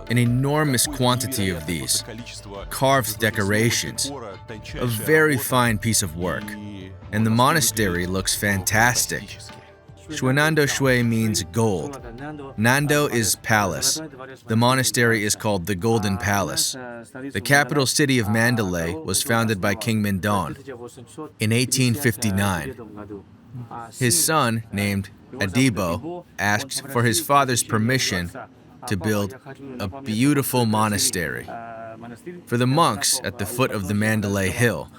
an enormous quantity of these, carved decorations, a very fine piece of work. And the monastery looks fantastic. Shwenando Shwe means gold. Nando is palace. The monastery is called the Golden Palace. The capital city of Mandalay was founded by King Mindon in 1859. His son, named Adibo, asked for his father's permission to build a beautiful monastery for the monks at the foot of the Mandalay Hill.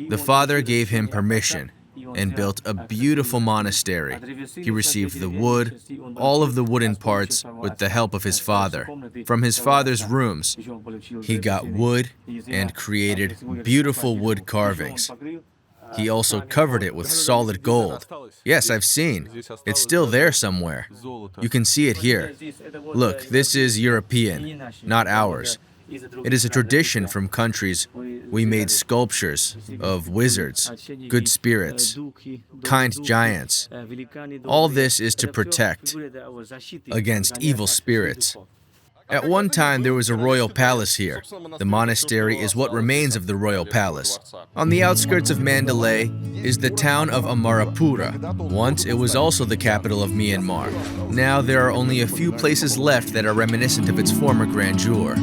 The father gave him permission and built a beautiful monastery. He received the wood, all of the wooden parts, with the help of his father. From his father's rooms, he got wood and created beautiful wood carvings. He also covered it with solid gold. Yes, I've seen. It's still there somewhere. You can see it here. Look, this is European, not ours. It is a tradition from countries we made sculptures of wizards, good spirits, kind giants. All this is to protect against evil spirits. At one time, there was a royal palace here. The monastery is what remains of the royal palace. On the outskirts of Mandalay is the town of Amarapura. Once, it was also the capital of Myanmar. Now, there are only a few places left that are reminiscent of its former grandeur.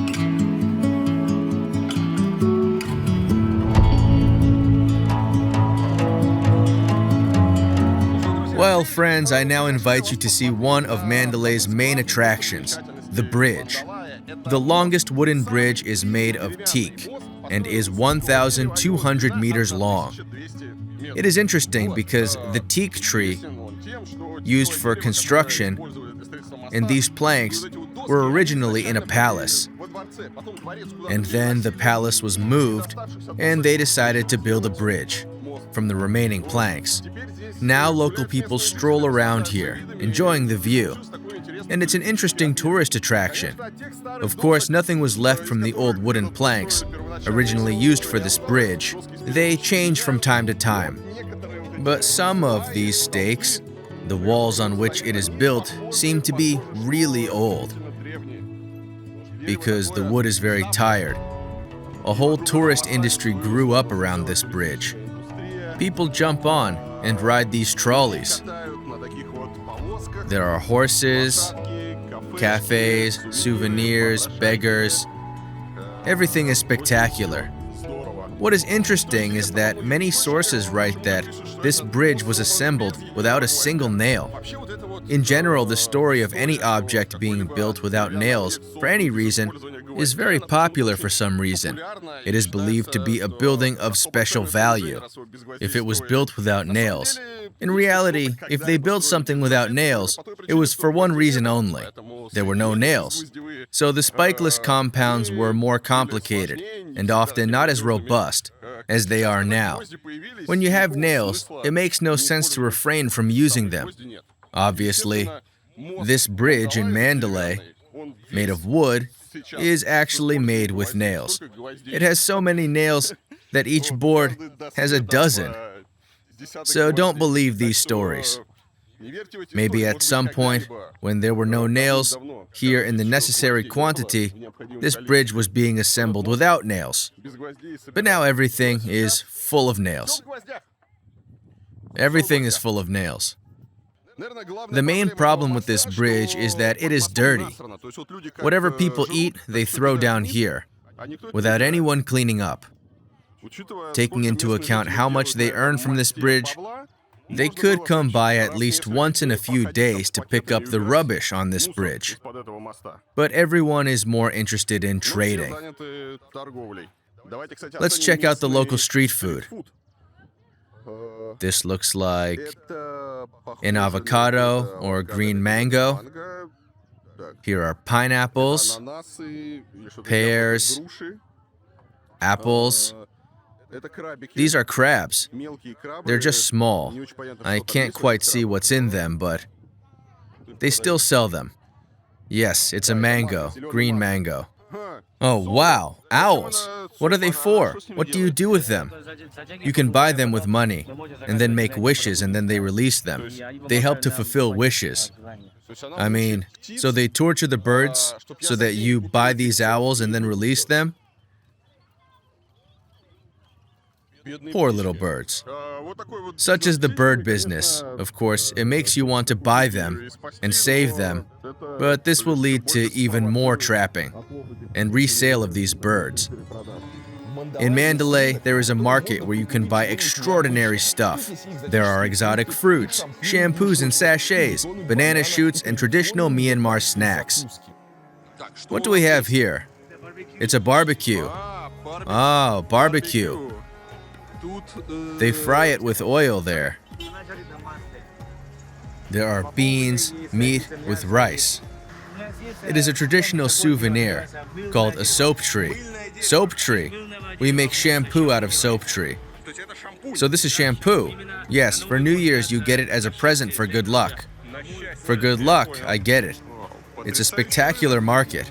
Well, friends, I now invite you to see one of Mandalay's main attractions, the bridge. The longest wooden bridge is made of teak and is 1,200 meters long. It is interesting because the teak tree used for construction and these planks were originally in a palace. And then the palace was moved and they decided to build a bridge from the remaining planks. Now local people stroll around here, enjoying the view. And it's an interesting tourist attraction. Of course, nothing was left from the old wooden planks originally used for this bridge. They change from time to time. But some of these stakes, the walls on which it is built, seem to be really old because the wood is very tired. A whole tourist industry grew up around this bridge. People jump on and ride these trolleys. There are horses, cafes, souvenirs, beggars. Everything is spectacular. What is interesting is that many sources write that this bridge was assembled without a single nail. In general, the story of any object being built without nails for any reason is very popular for some reason. It is believed to be a building of special value if it was built without nails. In reality, if they built something without nails, it was for one reason only. There were no nails. So the spikeless compounds were more complicated and often not as robust as they are now. When you have nails, it makes no sense to refrain from using them. Obviously, this bridge in Mandalay, made of wood, is actually made with nails. It has so many nails that each board has a dozen. So don't believe these stories. Maybe at some point, when there were no nails here in the necessary quantity, this bridge was being assembled without nails. But now everything is full of nails. Everything is full of nails. The main problem with this bridge is that it is dirty. Whatever people eat, they throw down here, without anyone cleaning up. Taking into account how much they earn from this bridge, they could come by at least once in a few days to pick up the rubbish on this bridge. But everyone is more interested in trading. Let's check out the local street food. This looks like an avocado or a green mango. Here are pineapples, pears, apples. These are crabs. They're just small. I can't quite see what's in them, but they still sell them. Yes, it's a mango, green mango. Oh, wow, owls. What are they for? What do you do with them? You can buy them with money, and then make wishes, and then they release them. They help to fulfill wishes. I mean, so they torture the birds so that you buy these owls and then release them? Poor little birds. Such is the bird business. Of course, it makes you want to buy them and save them, but this will lead to even more trapping and resale of these birds. In Mandalay, there is a market where you can buy extraordinary stuff. There are exotic fruits, shampoos and sachets, banana shoots, and traditional Myanmar snacks. What do we have here? It's a barbecue. Oh, barbecue. They fry it with oil there. There are beans, meat with rice. It is a traditional souvenir called a soap tree. Soap tree. We make shampoo out of soap tree. So this is shampoo. Yes, for New Year's you get it as a present for good luck. For good luck, I get it. It's a spectacular market.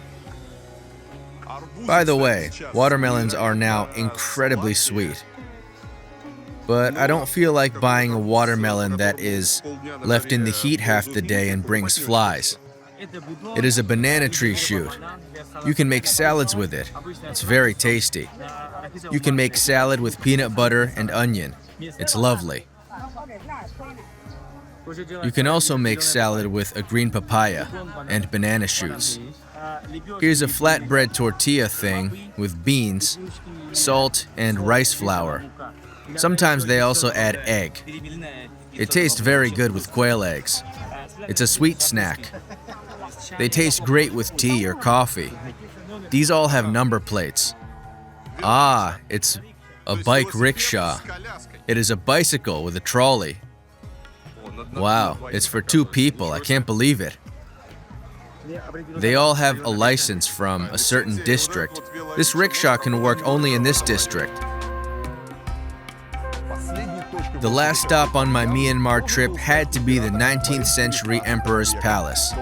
By the way, watermelons are now incredibly sweet. But I don't feel like buying a watermelon that is left in the heat half the day and brings flies. It is a banana tree shoot. You can make salads with it. It's very tasty. You can make salad with peanut butter and onion. It's lovely. You can also make salad with a green papaya and banana shoots. Here's a flatbread tortilla thing with beans, salt, and rice flour. Sometimes they also add egg. It tastes very good with quail eggs. It's a sweet snack. They taste great with tea or coffee. These all have number plates. Ah, it's a bike rickshaw. It is a bicycle with a trolley. Wow, it's for 2 people. I can't believe it. They all have a license from a certain district. This rickshaw can work only in this district. The last stop on my Myanmar trip had to be the 19th century Emperor's Palace.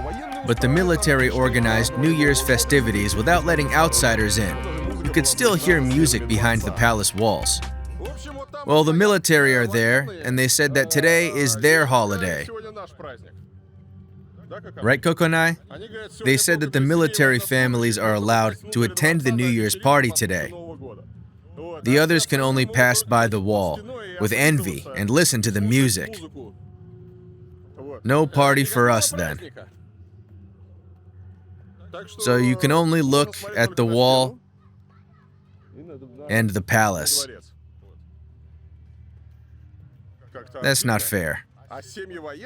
But the military organized New Year's festivities without letting outsiders in. You could still hear music behind the palace walls. Well, the military are there, and they said that today is their holiday. Right, Kokonai? They said that the military families are allowed to attend the New Year's party today. The others can only pass by the wall with envy and listen to the music. No party for us then. So you can only look at the wall and the palace. That's not fair.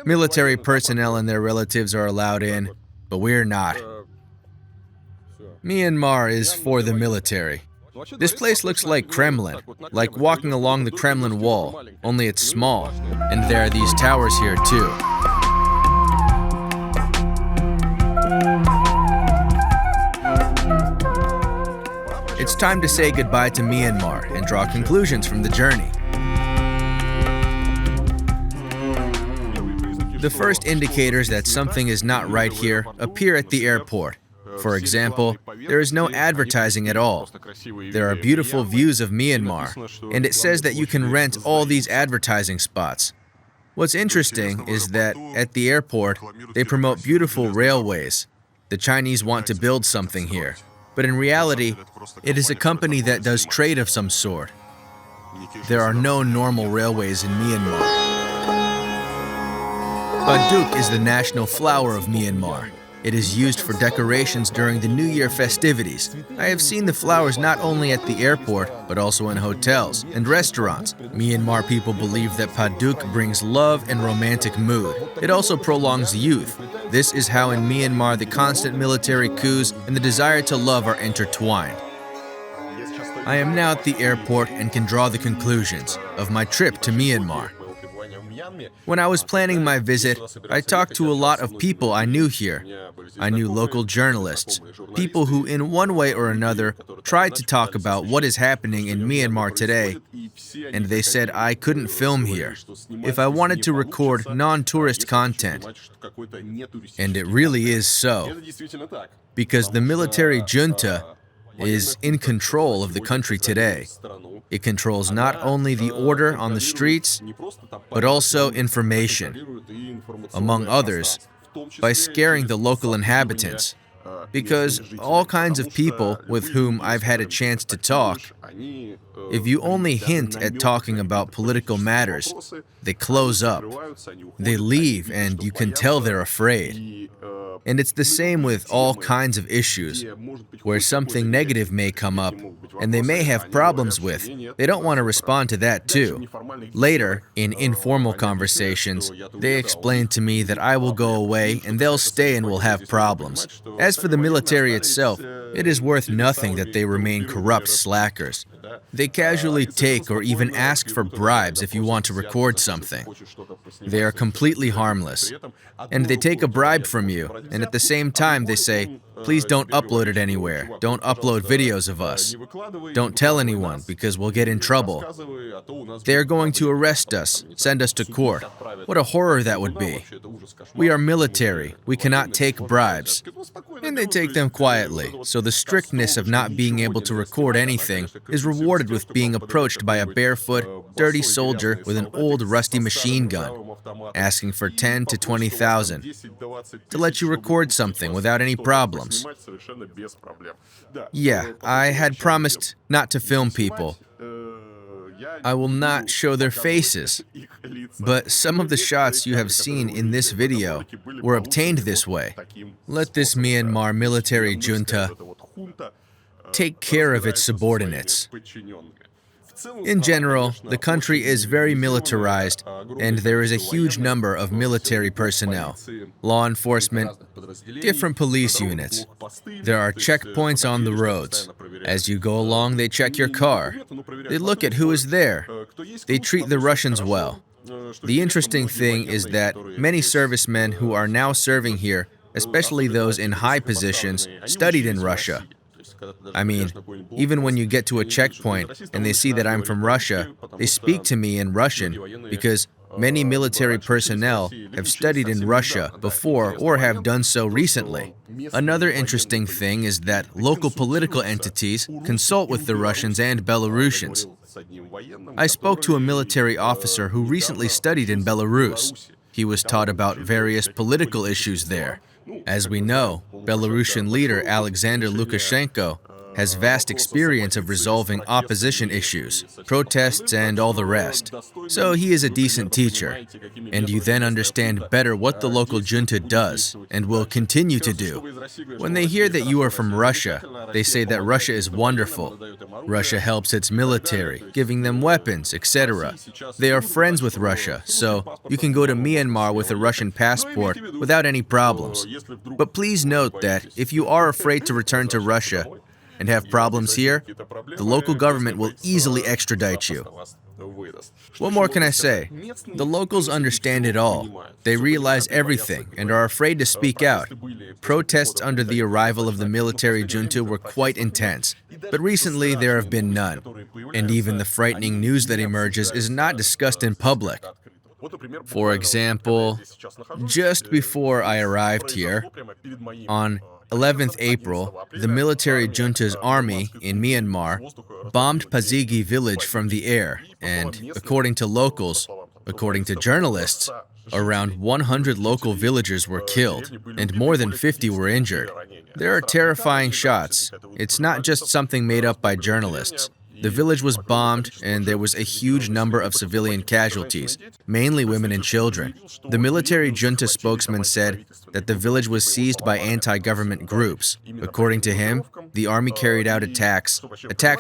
Military personnel and their relatives are allowed in, but we're not. Myanmar is for the military. This place looks like Kremlin, like walking along the Kremlin wall, only it's small. And there are these towers here too. It's time to say goodbye to Myanmar and draw conclusions from the journey. The first indicators that something is not right here appear at the airport. For example, there is no advertising at all. There are beautiful views of Myanmar, and it says that you can rent all these advertising spots. What's interesting is that at the airport, they promote beautiful railways. The Chinese want to build something here, but in reality, it is a company that does trade of some sort. There are no normal railways in Myanmar. Baduk is the national flower of Myanmar. It is used for decorations during the New Year festivities. I have seen the flowers not only at the airport, but also in hotels and restaurants. Myanmar people believe that Paduk brings love and romantic mood. It also prolongs youth. This is how in Myanmar the constant military coups and the desire to love are intertwined. I am now at the airport and can draw the conclusions of my trip to Myanmar. When I was planning my visit, I talked to a lot of people I knew here. I knew local journalists, people who in one way or another tried to talk about what is happening in Myanmar today, and they said I couldn't film here if I wanted to record non-tourist content. And it really is so, because the military junta is in control of the country today. It controls not only the order on the streets, but also information, among others, by scaring the local inhabitants. Because all kinds of people with whom I've had a chance to talk, if you only hint at talking about political matters, they close up. They leave, and you can tell they're afraid. And it's the same with all kinds of issues, where something negative may come up, and they may have problems with. They don't want to respond to that too. Later, in informal conversations, they explain to me that I will go away and they'll stay and will have problems. As for the military itself, it is worth nothing that they remain corrupt slackers. They casually take or even ask for bribes if you want to record something. They are completely harmless. And they take a bribe from you, and at the same time they say, please don't upload it anywhere. Don't upload videos of us. Don't tell anyone because we'll get in trouble. They are going to arrest us, send us to court. What a horror that would be. We are military. We cannot take bribes. And and they take them quietly, so the strictness of not being able to record anything is rewarded with being approached by a barefoot, dirty soldier with an old rusty machine gun, asking for 10 to 20,000 to let you record something without any problems. Yeah, I had promised not to film people. I will not show their faces, but some of the shots you have seen in this video were obtained this way. Let this Myanmar military junta take care of its subordinates. In general, the country is very militarized, and there is a huge number of military personnel, law enforcement, different police units. There are checkpoints on the roads. As you go along, they check your car. They look at who is there. They treat the Russians well. The interesting thing is that many servicemen who are now serving here, especially those in high positions, studied in Russia. I mean, even when you get to a checkpoint and they see that I'm from Russia, they speak to me in Russian because many military personnel have studied in Russia before or have done so recently. Another interesting thing is that local political entities consult with the Russians and Belarusians. I spoke to a military officer who recently studied in Belarus. He was taught about various political issues there. As we know, Belarusian leader Alexander Lukashenko has vast experience of resolving opposition issues, protests, and all the rest. So he is a decent teacher, and you then understand better what the local junta does and will continue to do. When they hear that you are from Russia, they say that Russia is wonderful. Russia helps its military, giving them weapons, etc. They are friends with Russia, so you can go to Myanmar with a Russian passport without any problems. But please note that if you are afraid to return to Russia and have problems here, the local government will easily extradite you. What more can I say? The locals understand it all. They realize everything and are afraid to speak out. Protests under the arrival of the military junta were quite intense, but recently there have been none. And even the frightening news that emerges is not discussed in public. For example, just before I arrived here, on 11th April, the military junta's army in Myanmar bombed Pazigi village from the air, and according to locals, according to journalists, around 100 local villagers were killed, and more than 50 were injured. There are terrifying shots. It's not just something made up by journalists. The village was bombed, and there was a huge number of civilian casualties, mainly women and children. The military junta spokesman said that the village was seized by anti-government groups. According to him, the army carried out attacks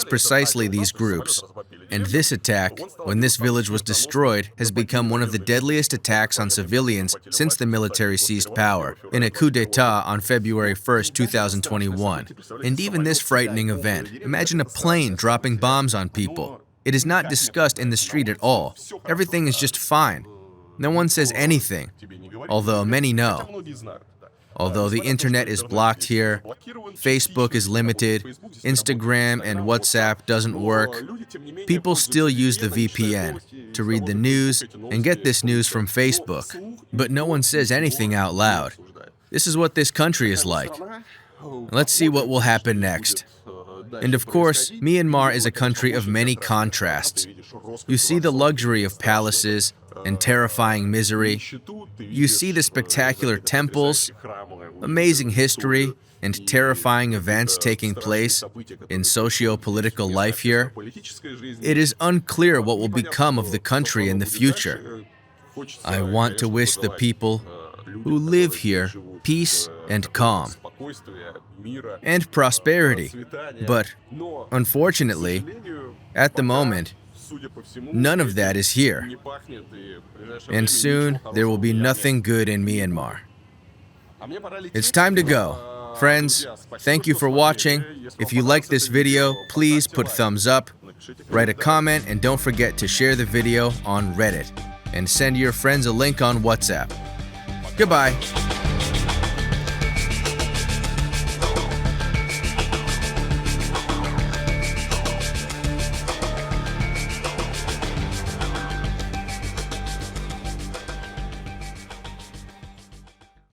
precisely these groups. And this attack, when this village was destroyed, has become one of the deadliest attacks on civilians since the military seized power, in a coup d'etat on February 1st, 2021. And even this frightening event, imagine a plane dropping bombs on people. It is not discussed in the street at all. Everything is just fine. No one says anything, although many know. Although the internet is blocked here, Facebook is limited, Instagram and WhatsApp doesn't work, people still use the VPN to read the news and get this news from Facebook. But no one says anything out loud. This is what this country is like. Let's see what will happen next. And of course, Myanmar is a country of many contrasts. You see the luxury of palaces and terrifying misery. You see the spectacular temples, amazing history, and terrifying events taking place in socio-political life here. It is unclear what will become of the country in the future. I want to wish the people who live here peace and calm and prosperity, but unfortunately, at the moment, none of that is here, and soon there will be nothing good in Myanmar. It's time to go. Friends, thank you for watching. If you liked this video, please put thumbs up, write a comment, and don't forget to share the video on Reddit, and send your friends a link on WhatsApp. Goodbye.